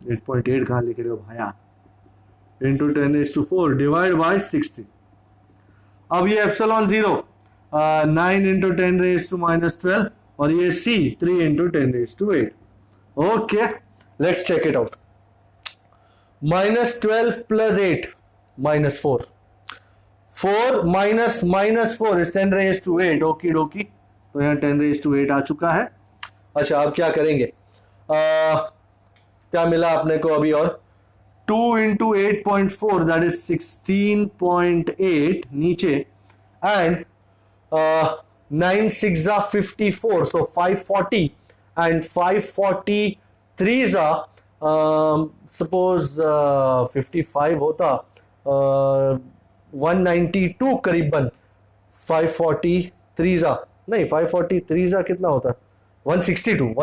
8.8 कहां लिख रहे हो भाया, इंटू 10⁴ डिवाइड बाई 60. अब ये एप्सिलॉन 0 9 इंटू 10⁻⁻12 और ये c 3 into 10⁸. Okay, let's check it out. -12 plus 8 -4. 4 minus -4 is 10⁸. Okey dokey. तो यहाँ 10⁸ आ चुका है. अच्छा, अब क्या करेंगे? क्या मिला अपने को अभी? और 2 इंटू 8.4 दैट इज 16.8 नीचे एंड 9 6 54 सो 540 एंड 543 सपोज 55 होता 192 करीबन. 543 नहीं, 543 कितना होता? 162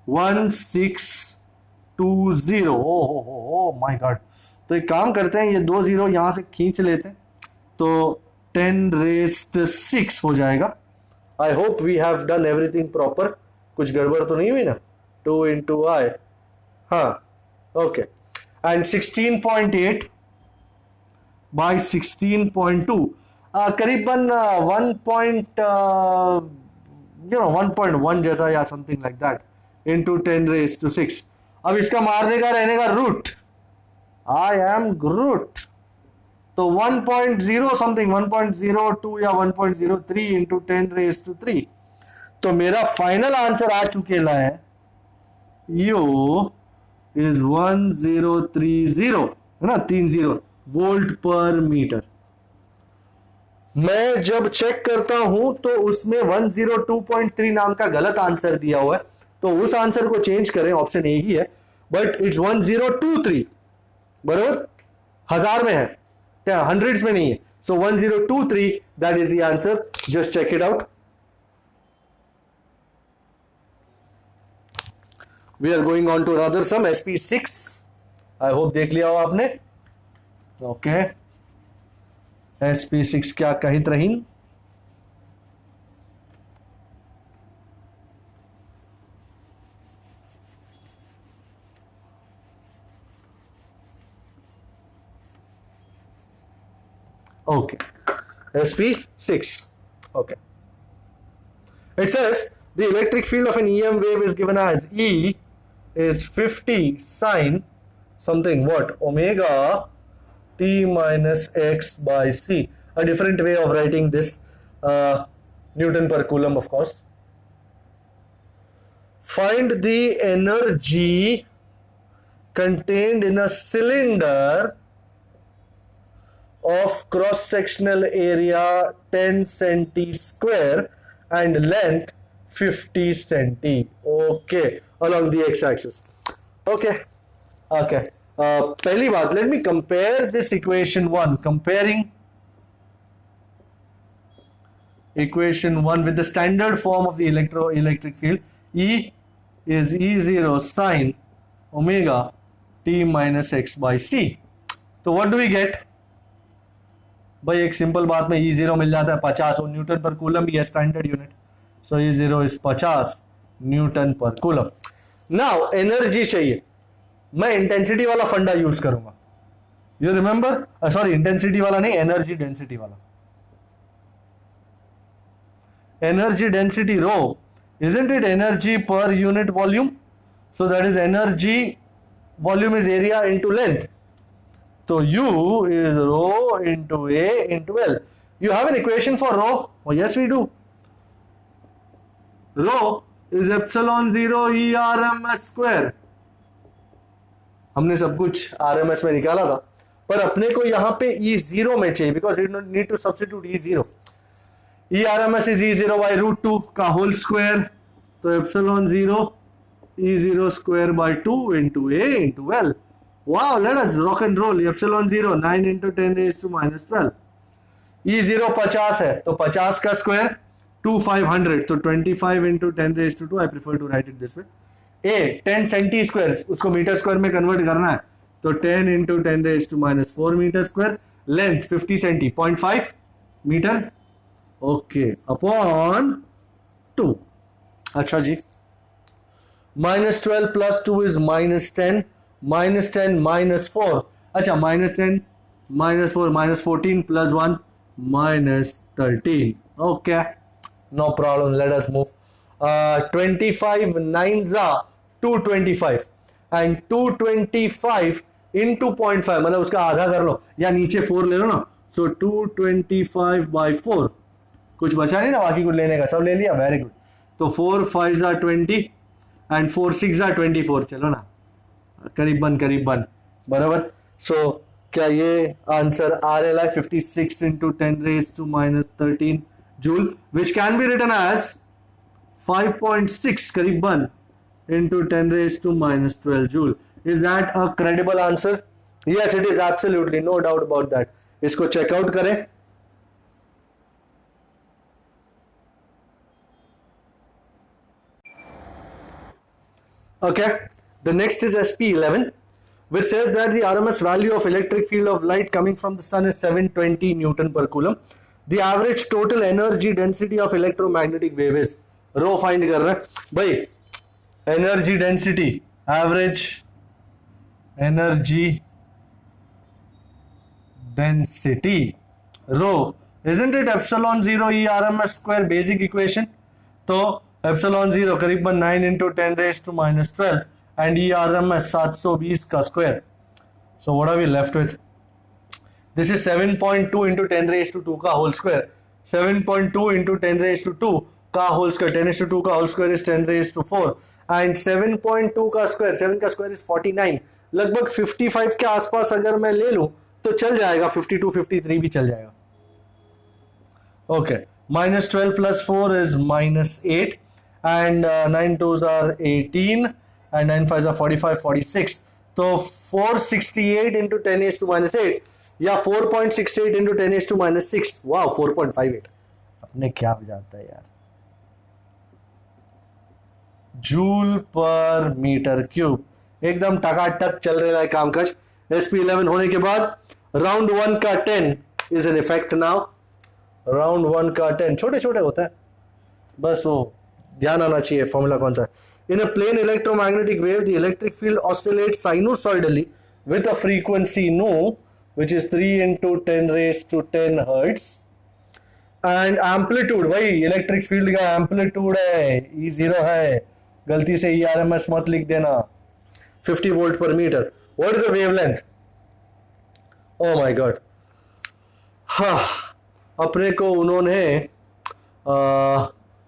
1620. ओ माय गॉड. तो एक काम करते हैं, ये 2 0 यहां से खींच लेते हैं, तो 10⁻⁶ हो जाएगा. I hope we have done everything proper. कुछ गड़बड़ तो नहीं हुई ना? 2 इंटू आई. हाँ, ओके. एंड 16.8 बाई 16.2 करीबन 1.1 जैसा या समथिंग लाइक दैट इंटू 10⁻⁶. अब इसका मारने का रहने का रूट. आई एम ग्रूट. तो 1.0 समथिंग 1.02 या 1.03 इंटू 10⁻3. तो मेरा फाइनल आंसर आ चुकेला है. यो इज 1030 है ना, 30 वोल्ट पर मीटर. मैं जब चेक करता हूं तो उसमें 102.3 नाम का गलत आंसर दिया हुआ है, तो उस आंसर को चेंज करें. ऑप्शन ए ही है, बट इट्स 1023. बरोबर, 1000 में है, हंड्रेड्स में नहीं है. So 1023 that is the answer. Just check it out. We are going on to another sum SP6. I hope देख लिया हो आपने. ओके, SP6 क्या कहित रही? Okay, SP6. Okay, it says the electric field of an EM wave is given as E is 50 sine something what omega t minus x by c. A different way of writing this, Newton per coulomb, of course. Find the energy contained in a cylinder of cross-sectional area 10 centi square and length 50 centi. Okay, along the x-axis. Okay. पहली बात, let me compare this equation 1. Comparing equation 1 with the standard form of the electric field. E is E0 sine omega t minus x by c. So what do we get? भाई एक simple बात में E0 मिल जाता है 50 और Newton पर coulomb भी है standard unit, so E0 is 50 Newton पर कूलम। नाउ एनर्जी चाहिए, मैं इंटेंसिटी वाला फंडा यूज करूंगा, यू रिमेंबर, सॉरी इंटेंसिटी वाला नहीं, एनर्जी डेंसिटी वाला। Energy density rho, isn't it energy per unit volume? So that is energy, volume is area into length. So U is rho into A into L. You have an equation for rho? Oh yes we do. Rho is epsilon 0 E RMS square. हमने सब कुछ RMS में निकाला था, पर अपने को यहाँ पे E0 में चाहिए, because we need to substitute E0. E RMS is E0 by root 2 का होल स्क्वायर, तो epsilon 0 E0 square by 2 into A into L. Wow, let us rock and roll. Epsilon 0 9 into 10 raised to minus 12. E0 50 है, तो 50 का square 2 500, तो 25 into 10 raised to 2. I prefer to write it this way. A 10 centi square, उसको metre square में convert करना है, तो 10 into 10 raised to minus 4 metre square. Length 50 centi 0.5 metre, okay, upon 2। अच्छा जी, -12 प्लस 2 इज -10, -10 -4, अच्छा -10 -4 -14 plus 1 -13, okay, no problem, let us move. 25 9s are 225 and 225 into 0.5 मतलब उसका आधा कर लो या नीचे 4 ले लो ना, सो 225 by 4, कुछ बचा नहीं ना बाकी कुछ लेने का, सब ले लिया, वेरी गुड। तो 4 5s are 20 and 4 6s are 24, चलो ना करीबन बराबर। सो क्या ये answer RLI 56 into 10 raised to minus 13 joule, which can be written as 5.6 करीबन into 10 raised to minus 12 joule. Is that a credible answer? Yes, it is, absolutely, no doubt about that. इसको checkout करें। Okay, the next is SP11, which says that the RMS value of electric field of light coming from the sun is 720 Newton per coulomb. The average total energy density of electromagnetic wave is rho find करना है भाई। energy density, average energy density rho, isn't it epsilon 0 E RMS square, basic equation, तो epsilon 0 करीबन 9 into 10 raised to minus 12 and E RMS 720 का square, so what are we left with? This is 7.2 into 10 raised to 2 का whole square, 7.2 into 10 raised to 2 का whole square, 10 raised to 2 का whole square is 10 raised to 4 and 7.2 का square, 7 का square is 49, लगभग 55 के आसपास अगर मैं ले लूं तो चल जाएगा, 52 53 भी चल जाएगा। Okay, -12 plus 4 is -8 and 9 2s are 18 and 9 5s are 45 46, तो 468 into 10 raised to minus 8 या 4.68 into 10 raised to minus 6, वाह 4.58, अपने क्या बजाता है यार, जूल पर मीटर क्यूब, एकदम टकाटक चल रहा है कामकाज। SP11 होने के बाद राउंड 1 का 10 is an effect now, round 1 का 10 छोटे छोटे होता है, बस वो ध्यान आना चाहिए फॉर्मूला कौन सा है। In a plane electromagnetic wave the electric field oscillates sinusoidally with a frequency no which is 3 into 10 raised to 10 hertz and amplitude, भाई इलेक्ट्रिक फील्ड का एम्पलीट्यूड है E0 है, गलती से ERMS मत लिख देना, 50 volt per metre. What is the wavelength? Oh my god, हाँ अपने को उन्होंने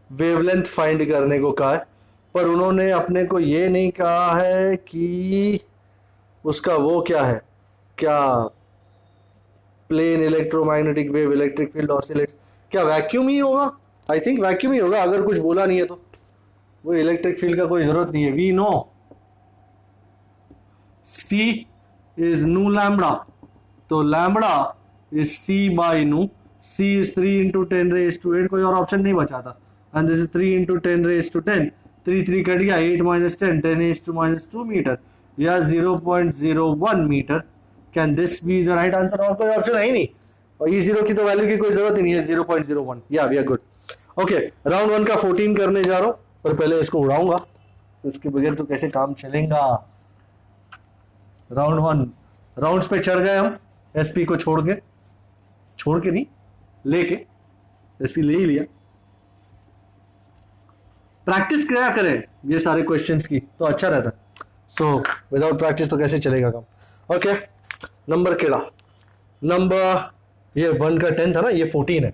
वेवलेंथ फाइंड करने को कहा है, पर उन्होंने अपने को ये नहीं कहा है कि उसका वो क्या है, क्या plane electromagnetic wave electric field oscillates, क्या वैक्यूम ही होगा? आई थिंक वैक्यूम ही होगा, अगर कुछ बोला नहीं है तो वो इलेक्ट्रिक फील्ड का कोई जरूरत नहीं है। We know C is nu lambda, तो lambda is C by nu, C is 3 into 10 raised to 8, कोई और ऑप्शन नहीं बचा था, and this is 3 into 10 raised to 10, 3 3 cut गया, 8 minus 10 10 raised to minus 2 metre या 0.01 metre. Can this be the right answer? और कोई ऑप्शन है ही नहीं, और E0 की तो वैल्यू की कोई जरूरत ही नहीं है, 0.01। या we are good. Okay, round 1 का 14 करने जा रहा हूं, पर पहले इसको उड़ाऊंगा, इसके बगैर तो कैसे काम चलेगा। राउंड 1 राउंड्स पे चढ़ गए हम, एसपी को छोड़ के नहीं, लेके, एसपी ले ही लिया। प्रैक्टिस क्या करें ये सारे क्वेश्चंस की तो अच्छा रहता। सो विदाउट प्रैक्टिस तो कैसे चलेगा काम। ओके, नंबर केड़ा, नंबर ये 1 का 10 था ना, ये 14 है।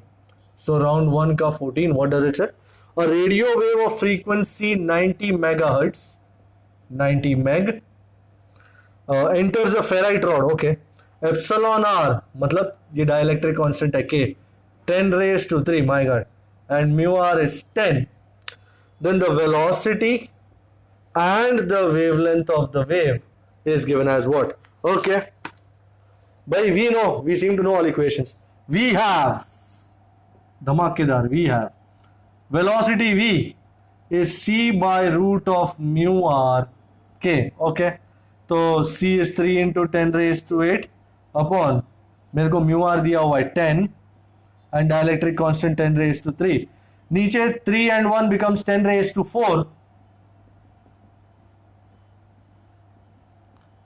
सो राउंड 1 का 14, व्हाट डज इट से? A radio wave of frequency 90 megahertz, 90 meg enters a ferrite rod. Okay, epsilon r मतलब ये dielectric constant है k, 10 raised to 3, my god, and mu r is 10. Then the velocity and the wavelength of the wave is given as what? Okay, but we seem to know all equations. We have धमाकेदार, we have velocity v is c by root of mu r k. Okay, तो c is 3 into 10 raised to 8 upon, मेरे को mu R दिया हुआ है 10 and dielectric constant 10 raised to 3, नीचे 3 and 1 becomes 10 raised to 4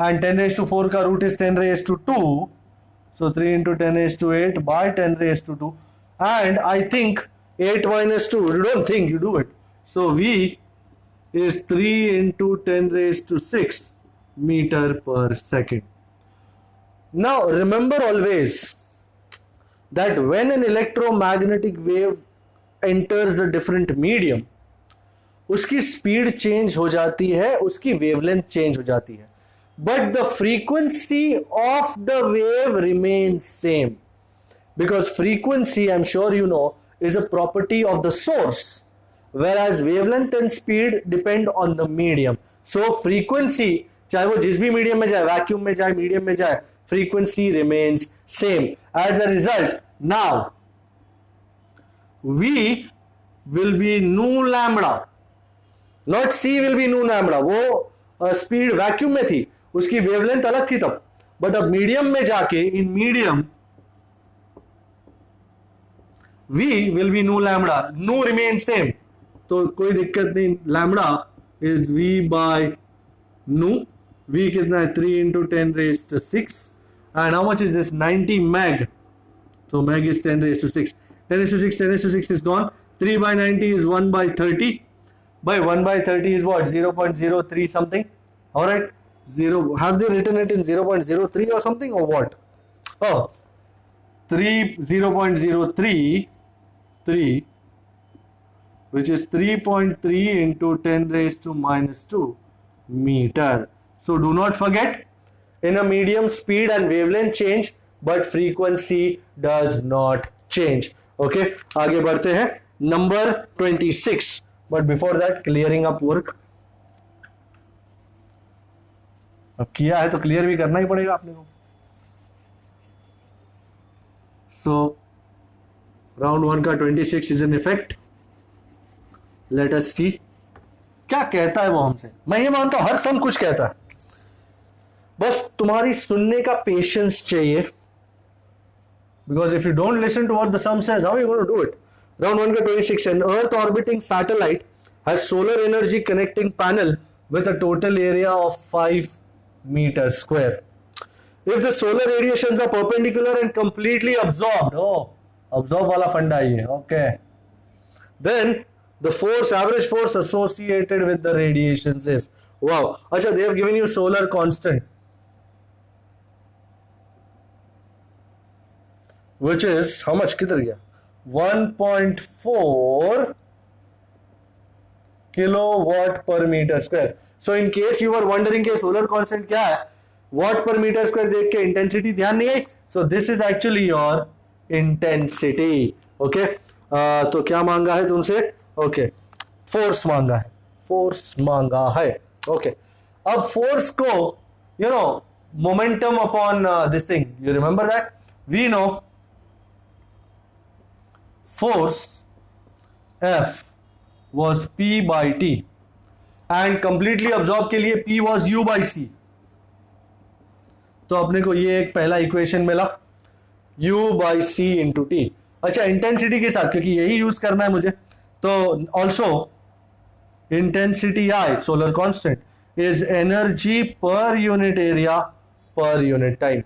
and 10 raised to 4 का root is 10 raised to 2, so 3 into 10 raised to 8 by 10 raised to 2, and I think 8 minus 2, you don't think, you do it, so v is 3 into 10 raised to 6 meter per second. Now remember always that when an electromagnetic wave enters a different medium, उसकी speed change हो जाती है, उसकी wavelength change हो जाती है, but the frequency of the wave remains same, because frequency, I'm sure you know, is a property of the source, whereas wavelength and speed depend on the medium. So frequency, चाहे वो जिस भी medium में जाए, vacuum में जाए, medium में जाए, frequency remains same. As a result, now V will be nu lambda, not C will be nu lambda. वो स्पीड वैक्यूम में थी, उसकी वेवलेंथ अलग थी तब, बट अब मीडियम में जाके in medium V will be nu lambda, nu remains same, तो कोई दिक्कत नहीं, lambda is V by nu, V कितना है 3 into 10 raised to 6, and how much is this? 90 meg, so meg is 10 raised to 6, 10 raised to 6, 10 raised to 6 is gone, 3 by 90 is 1 by 30, by 1 by 30 is what? 0.03 something. Alright, have they written it in 0.03 or something, or what? Oh, 0.033, which is 3.3 into 10 raised to minus 2 meter. So do not forget, in a medium speed and wavelength change, but frequency does not change. Okay, आगे बढ़ते हैं, number 26, but before that clearing up work. अब किया है तो clear भी करना ही पड़ेगा आपने को. So round 1 का 26 is in effect. Let us see क्या कहता है वो हमसे. मैं ये मानता हूं हर सम कुछ कहता है, बस तुम्हारी सुनने का पेशेंस चाहिए, because if you don't listen to what the sum says, how are you going to do it? Round 1 का 26, an earth orbiting satellite has solar energy connecting panel with a total area of 5 meters square. If the solar radiations are perpendicular and completely absorbed, absorb वाला फंडा ये, okay, then the force, average force associated with the radiations is, wow, अच्छा, they have given you solar constant, which is how much? किधर गया? 1.4 kilowatt per meter square. So in case you were wondering कि solar constant क्या है, watt per meter square देख के intensity ध्यान नहीं आई, so this is actually your intensity. Okay, तो क्या मांगा है तुमसे? Okay, force मांगा है, force मांगा है. Okay, अब force को, you know, momentum upon this thing, you remember that? We know force F was P by T and completely absorb के लिए P was U by C. तो अपने को ये एक पहला इक्वेशन मिला. U/c into T. अच्छा, इंटेंसिटी के साथ, क्योंकि यही यूज करना है मुझे, तो also intensity I, solar constant, is energy per unit area per unit time.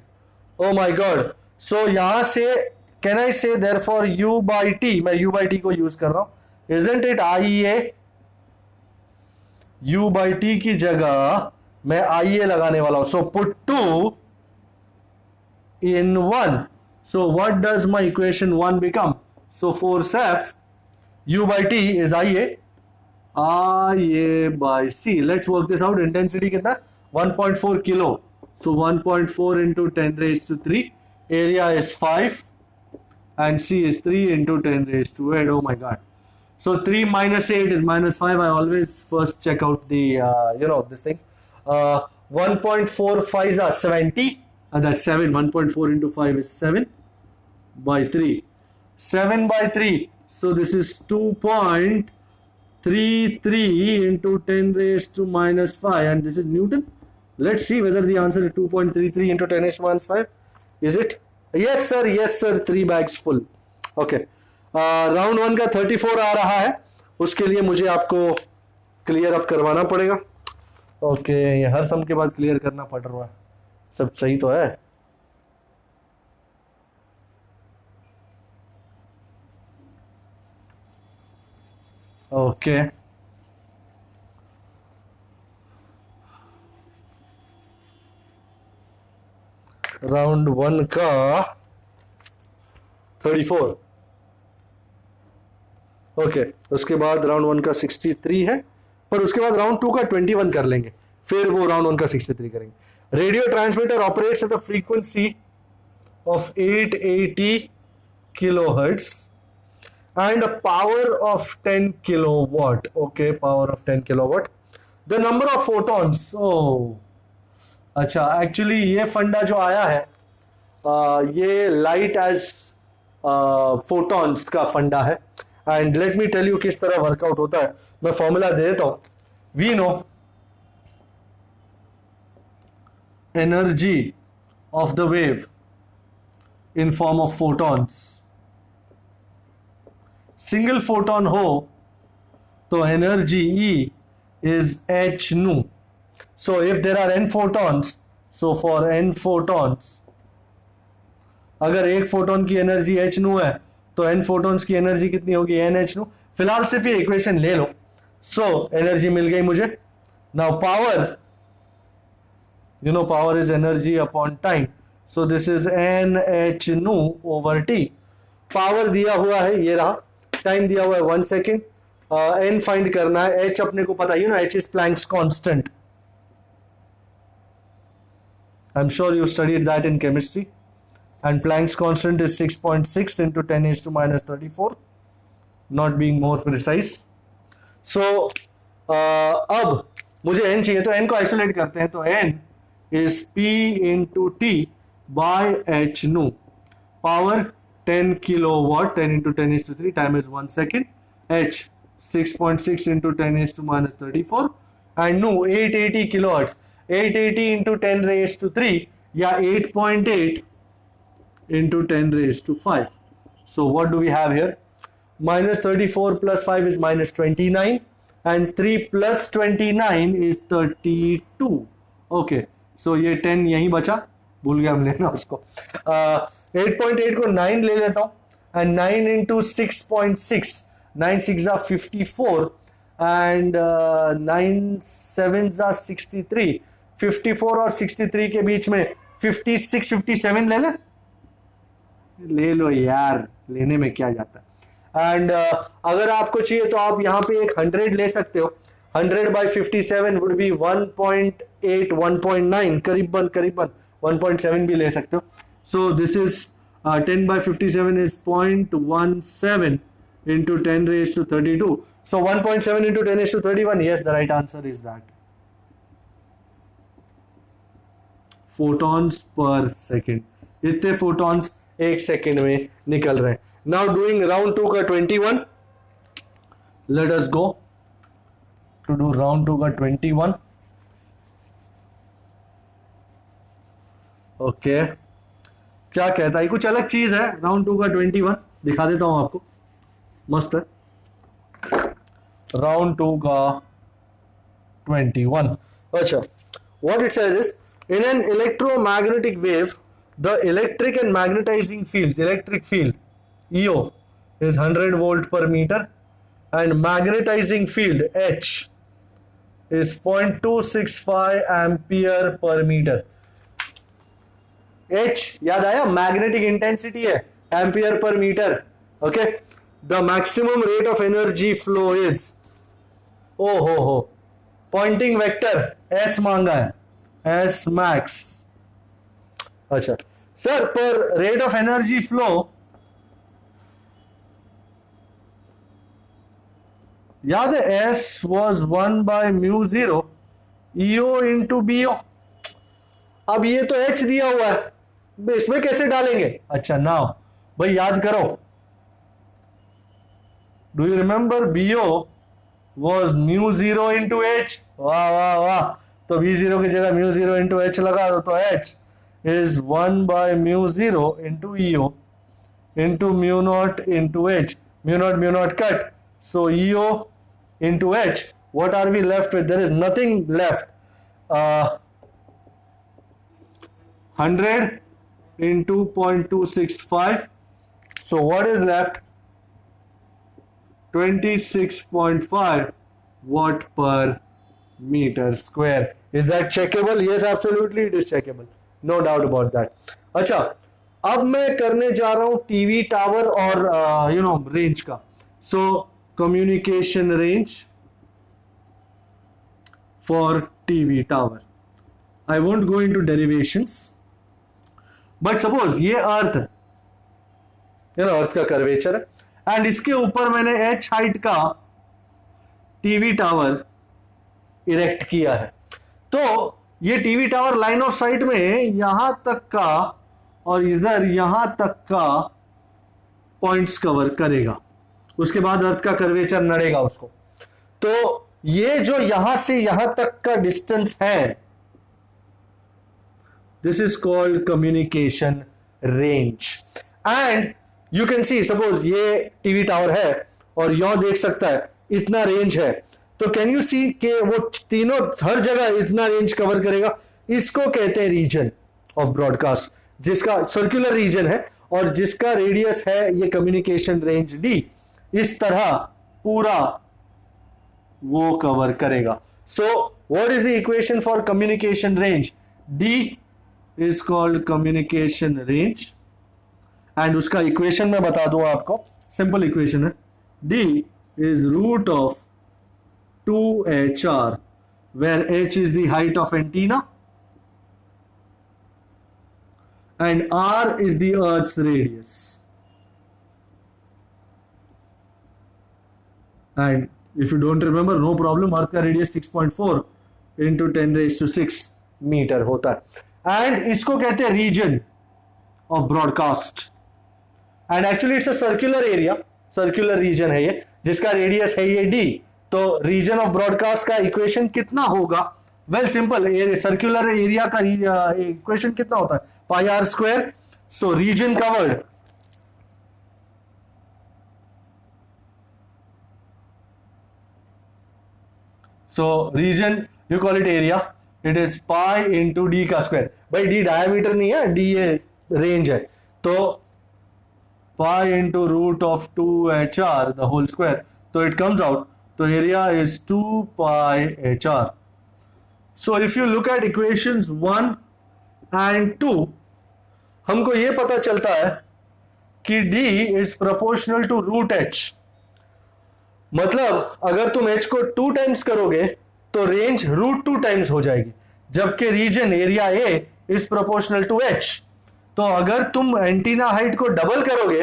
Oh my god, so यहां से कैन आई से देयरफॉर U/t, मैं U/t को यूज कर रहा हूं, इजंट इट IA? U/t की जगह मैं IA लगाने वाला हूं, so put 2 in 1, so what does my equation 1 become? So force F U/t is IA by C. Let's work this out. Intensity कितना? 1.4 kilo, so 1.4 into 10 raised to 3, area is 5 and C is 3 into 10 raised to 8. Oh my god. So 3 minus 8 is minus 5. I always first check out the this thing. 1.45 are 70, and that's 7. 1.4 into 5 is 7 by 3. 7 by 3. So this is 2.33 into 10 raised to minus 5, and this is Newton. Let's see whether the answer is 2.33 into 10 raised to minus 5. Is it? Yes sir, yes sir, 3 bags full. Okay. Round 1 का 34 आ रहा है, उसके लिए मुझे आपको clear up करवाना पड़ेगा। Okay, ये हर सम के बाद क्लियर करना पड़ रहा है, सब सही तो है। ओके, राउंड 1 का 34। ओके, उसके बाद राउंड 1 का 63 है, पर उसके बाद राउंड 2 का 21 कर लेंगे, फिर वो राउंड 1 का 63 करेंगे। Radio transmitter operates at the frequency of 880 kilohertz and a power of 10 kilowatt. Okay, power of 10 kilowatt. The number of photons. Oh, अच्छा, एक्चुअली ये फंडा जो आया है, ये लाइट एज फोटॉन्स का फंडा है। And let me tell you किस तरह वर्कआउट होता है। मैं फॉर्मूला दे देता हूं। We know energy of the wave in form of photons. Single photon हो तो energy E is h nu. So if there are n photons, so for n photons, अगर एक फोटोन की एनर्जी h nu है तो n photons की energy कितनी होगी? n h nu। फिलहाल सिर्फ ये इक्वेशन ले लो। सो एनर्जी मिल गई मुझे। Now power, you know power is energy upon time, so this is n h nu over t। Power दिया हुआ है, ये रहा। टाइम दिया हुआ है 1 सेकेंड। n फाइंड करना है। h अपने को पता ही ना, h is Planck's constant। I'm sure you studied that in chemistry, and Planck's constant is 6.6 into 10 raised to minus 34, not being more precise। so अब मुझे n चाहिए, तो n को आइसोलेट करते हैं, तो n is p into t by h nu। Power 10 kilowatt, 10 into 10 raised to 3, time is 1 second, h 6.6 into 10 raised to minus 34, and nu 880 kilohertz। 880 into 10 raised to 3 या 8.8 into 10 raised to 5। so what do we have here? minus 34 plus 5 is minus 29, and 3 plus 29 is 32। okay, so ये 10 यहीं बचा, भूल गया हम लेना उसको। 8.8 को 9 ले लेता हूं, and 9 into 6.6, 9 6 are 54, and 9 7 are 63। 54 और 63 के बीच में 56 57 ले लो यार, लेने में क्या जाता है। एंड अगर आपको चाहिए तो आप यहाँ पे एक 100 ले सकते हो। 100 by 57 would be 1.8 1.9, करीबन 1.7 भी ले सकते हो। so this is 10 by 57 is 0.17 into 10 raised to 32, so 1.7 into 10 raised to 31। yes, the right answer is that। photons per second, इतने photons एक सेकेंड में निकल रहे हैं। now doing round 2 का 21, let us go to do round 2 का 21। okay, क्या कहता है, कुछ अलग चीज है। राउंड 2 का 21 दिखा देता हूं आपको, मस्त है। राउंड 2 का 21। अच्छा, what it says is, in an electromagnetic wave, the electric and magnetizing fields, electric field EO is 100 volt per meter, and magnetizing field H is 0.265 ampere per meter. H याद आया, मैग्नेटिक इंटेंसिटी है, ampere per metre. Okay, the maximum rate of energy flow is, oh ho, Poynting vector S मांगा है, S max. अच्छा sir, पर rate of energy flow याद है, S was 1/μ0 EO into BO। अब ये तो H दिया हुआ है, इसमें कैसे डालेंगे? अच्छा नाउ भाई याद करो, do you remember BO was μ0 into H। वाह वाह वाह, तो B0 की जगह μ0 इंटू H लगा दो, तो H is 1/μ0 into EO into μ0 into H, μ0 cut, so EO into H, what are we left with? There is nothing left. 100 into 0.265, so what is left? 26.5 watt per meter square. Is that checkable? Yes, absolutely it is checkable, no doubt about that. अच्छा, अब मैं करने जा रहा हूं TV tower और range का। सो communication range for TV tower. I won't go into derivations, but suppose ये अर्थ है, अर्थ का कर्वेचर है, एंड इसके ऊपर मैंने H हाइट का टीवी टावर इरेक्ट किया है। तो ये TV tower line of site में यहां तक का और इधर यहां तक का पॉइंट्स कवर करेगा, उसके बाद अर्थ का कर्वेचर नड़ेगा उसको। तो ये जो यहां से यहां तक का डिस्टेंस है, this is called communication range. And you can see, suppose ये टीवी टावर है और यहां देख सकता है इतना रेंज है, तो कैन यू सी कि वो तीनों हर जगह इतना रेंज कवर करेगा। इसको कहते हैं रीजन ऑफ ब्रॉडकास्ट, जिसका सर्कुलर रीजन है और जिसका रेडियस है ये कम्युनिकेशन रेंज D। इस तरह पूरा वो कवर करेगा। So what is the equation for communication range? D is called communication range, and उसका इक्वेशन मैं बता दूं आपको, सिंपल इक्वेशन है, D is root of 2HR, where H is the height of antenna and R is the Earth's radius. And if you don't remember, no problem, अर्थ का radius 6.4 into 10⁶ metre होता है। And इसको कहते हैं region of broadcast, and actually it's a circular area, circular region है ये, जिसका radius है ये D। तो रीजन ऑफ ब्रॉडकास्ट का इक्वेशन कितना होगा? वेल सिंपल, सर्कुलर एरिया का इक्वेशन कितना होता है? πr²। So region covered, so region you call it area, it is pi into D का स्क्वायर। भाई D डायमीटर नहीं है, D ये रेंज है, तो pi into root of 2HR the whole square, तो it comes out, तो area is 2 pi HR। so if you look at equations 1 and 2, हमको ये पता चलता है कि D is proportional to root H। मतलब अगर तुम H को 2 टाइम्स करोगे तो रेंज √2 टाइम्स हो जाएगी, जबकि region area A is proportional to H। तो अगर तुम एंटीना हाइट को डबल करोगे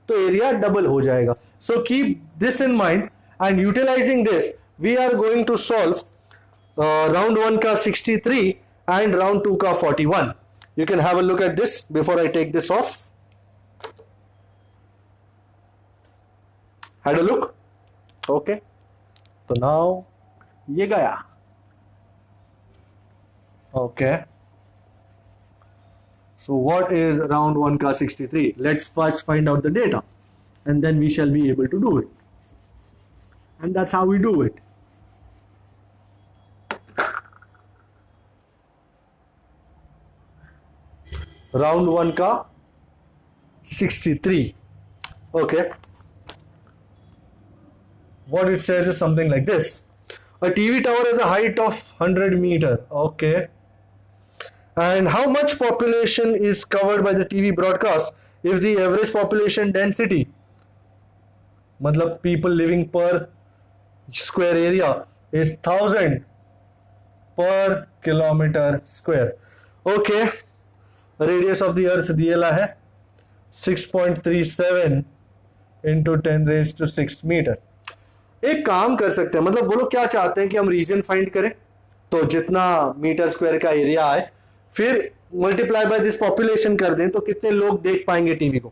तो एरिया डबल हो जाएगा। So keep this in mind, and utilizing this we are going to solve round 1 का 63 एंड राउंड 2 का 41। You can have a look at this before I take this off. Had a look? Okay, तो now ये गया। Okay, So what is round 1 ka 63? Let's first find out the data and then we shall be able to do it. And that's how we do it. Round 1 ka 63. Okay. What it says is something like this. A TV tower has a height of 100 meter. Okay. And how much population is covered by the TV broadcast if the average population density, मतलब people living per square area, is 1000 per kilometer square. Okay. Radius of the earth दिया है 6.37 into 10 raised to 6 metre. एक काम कर सकते हैं, मतलब वो लोग क्या चाहते हैं कि हम रीजन फाइंड करें, तो जितना मीटर स्क्वायर का एरिया आए फिर मल्टीप्लाई बाय दिस पॉपुलेशन कर दें तो कितने लोग देख पाएंगे टीवी को.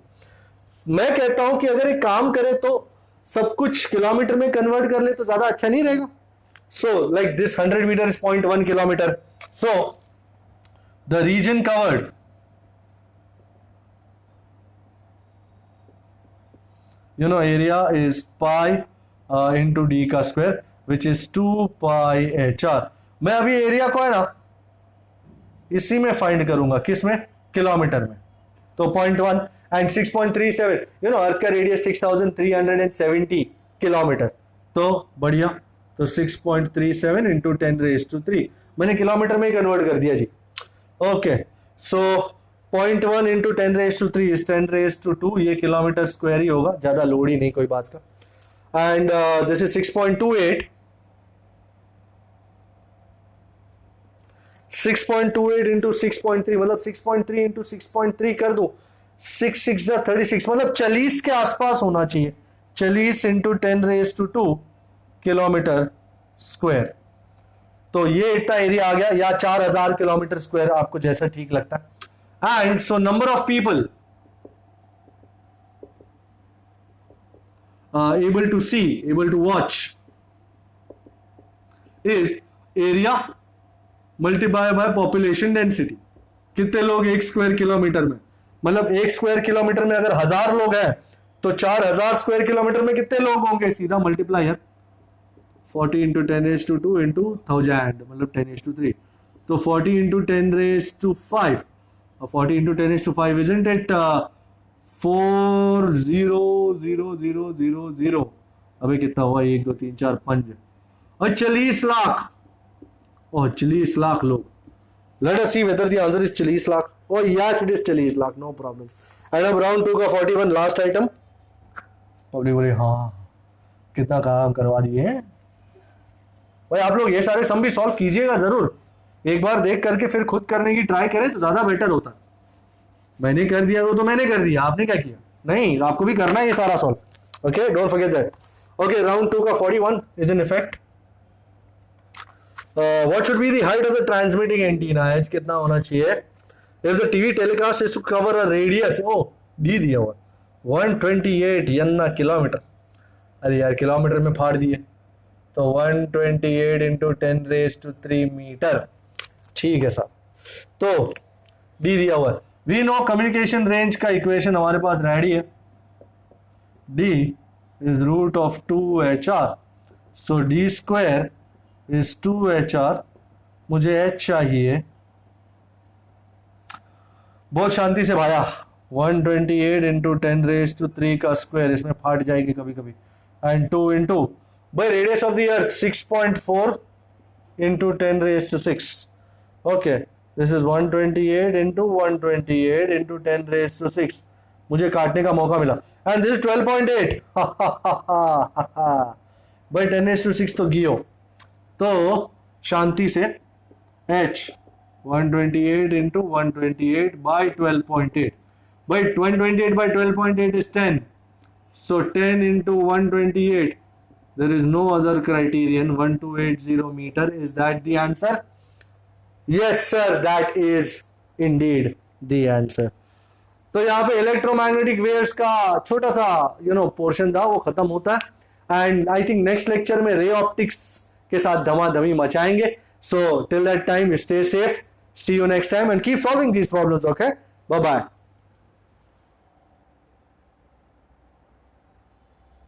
मैं कहता हूं कि अगर एक काम करें तो सब कुछ किलोमीटर में कन्वर्ट कर ले तो ज्यादा अच्छा नहीं रहेगा. So like this 100 metre is 0.1 kilometre. So the region covered area is pi into d का square which is 2 pi HR. मैं अभी एरिया को है ना इसी में फाइंड करूंगा, किस में, किलोमीटर में. तो 0.1 एंड 6.37 अर्थ का रेडियस 6370 किलोमीटर. तो बढ़िया. तो 6.37 इंटू 10 रेज टू 3 मैंने किलोमीटर में ही कन्वर्ट कर दिया जी. Okay. So 0.1 into 10 raise to 3 is 10 raise to 2. ये किलोमीटर स्क्वायर ही होगा, ज्यादा लोड ही नहीं कोई बात का. एंड दिस इज 6.28 इंटू 6.3 मतलब 6.3 इंटू 6.3 कर दूं 6 6 36 मतलब 40 के आसपास होना चाहिए. 40 into 10 raise to 2 kilometre square. तो ये इतना एरिया आ गया, या 4000 किलोमीटर स्क्वायर, आपको जैसा ठीक लगता है. And so number of people able to see, able to watch is area multiplied by population density. कितने लोग एक स्क्वायर किलोमीटर में, मतलब एक स्क्वायर किलोमीटर में अगर 1000 लोग हैं तो 4000 स्क्वायर किलोमीटर में कितने लोग होंगे, सीधा मल्टीप्लाई है 40 इंटू 10 रेज टू 2 इंटू 1000 मतलब 10 रेज टू 3. तो 40 into 10 raise to 5 40 into 10 is to 5, isn't it? 40000. अबे कितना हुआ, 1 2 3 4 5 और 40 लाख. और 40 लाख लोग. Let us see whether the answer is 40 lakh. Oh yes, it is 40 lakh. No problem. And अब round 2 का 41 last item. पब्लिक बोले हाँ कितना काम करवा दिए हैं भाई. आप लोग ये सारे सम भी सॉल्व कीजिएगा जरूर. एक बार देख करके फिर खुद करने की ट्राई करें तो ज्यादा बेटर होता. मैंने कर दिया वो तो मैंने कर दिया, आपने क्या किया, नहीं आपको भी करना है ये सारा solve. Okay, don't forget that. Okay, round 2 का 41 is in effect. What should be the height of the transmitting antenna. As कितना होना चाहिए if the TV telecast is to cover a radius. ओ डी दिया हुआ 128 यन्ना किलोमीटर. अरे यार kilometre में फाड़ दिए. तो 128 इंटू 10 रेज टू 3 मीटर. ठीक है साहब. तो डी दिया हुआ है. वी नो कम्युनिकेशन रेंज का इक्वेशन हमारे पास रेडी है. D is root of 2HR. So D square is 2HR. मुझे एच चाहिए. बहुत शांति से भाया. 128 इंटू 10 रेज टू 3 का स्क्वायर, इसमें फाट जाएगी कभी कभी. And 2 into by radius of the earth 6.4 into 10 raise to 6. Okay, this is 128 into 128 into 10 raised to 6. मुझे काटने का मौका मिला. And this is 12.8. by 10 raised to 6 तो गियो. तो शांति से h 128 into 128 by 12.8. By 128 by 12.8 is 10. So 10 into 128. There is no other criterion. 1280 meter. Is that the answer? Yes sir, that is indeed the answer. तो यहाँ पे electromagnetic waves का छोटा सा पोर्शन था, वो खत्म होता है. And I think next lecture में रे ऑप्टिक्स के साथ धमाधमी मचाएंगे. So till that time stay safe. See you next time and keep solving these problems. Okay, bye bye.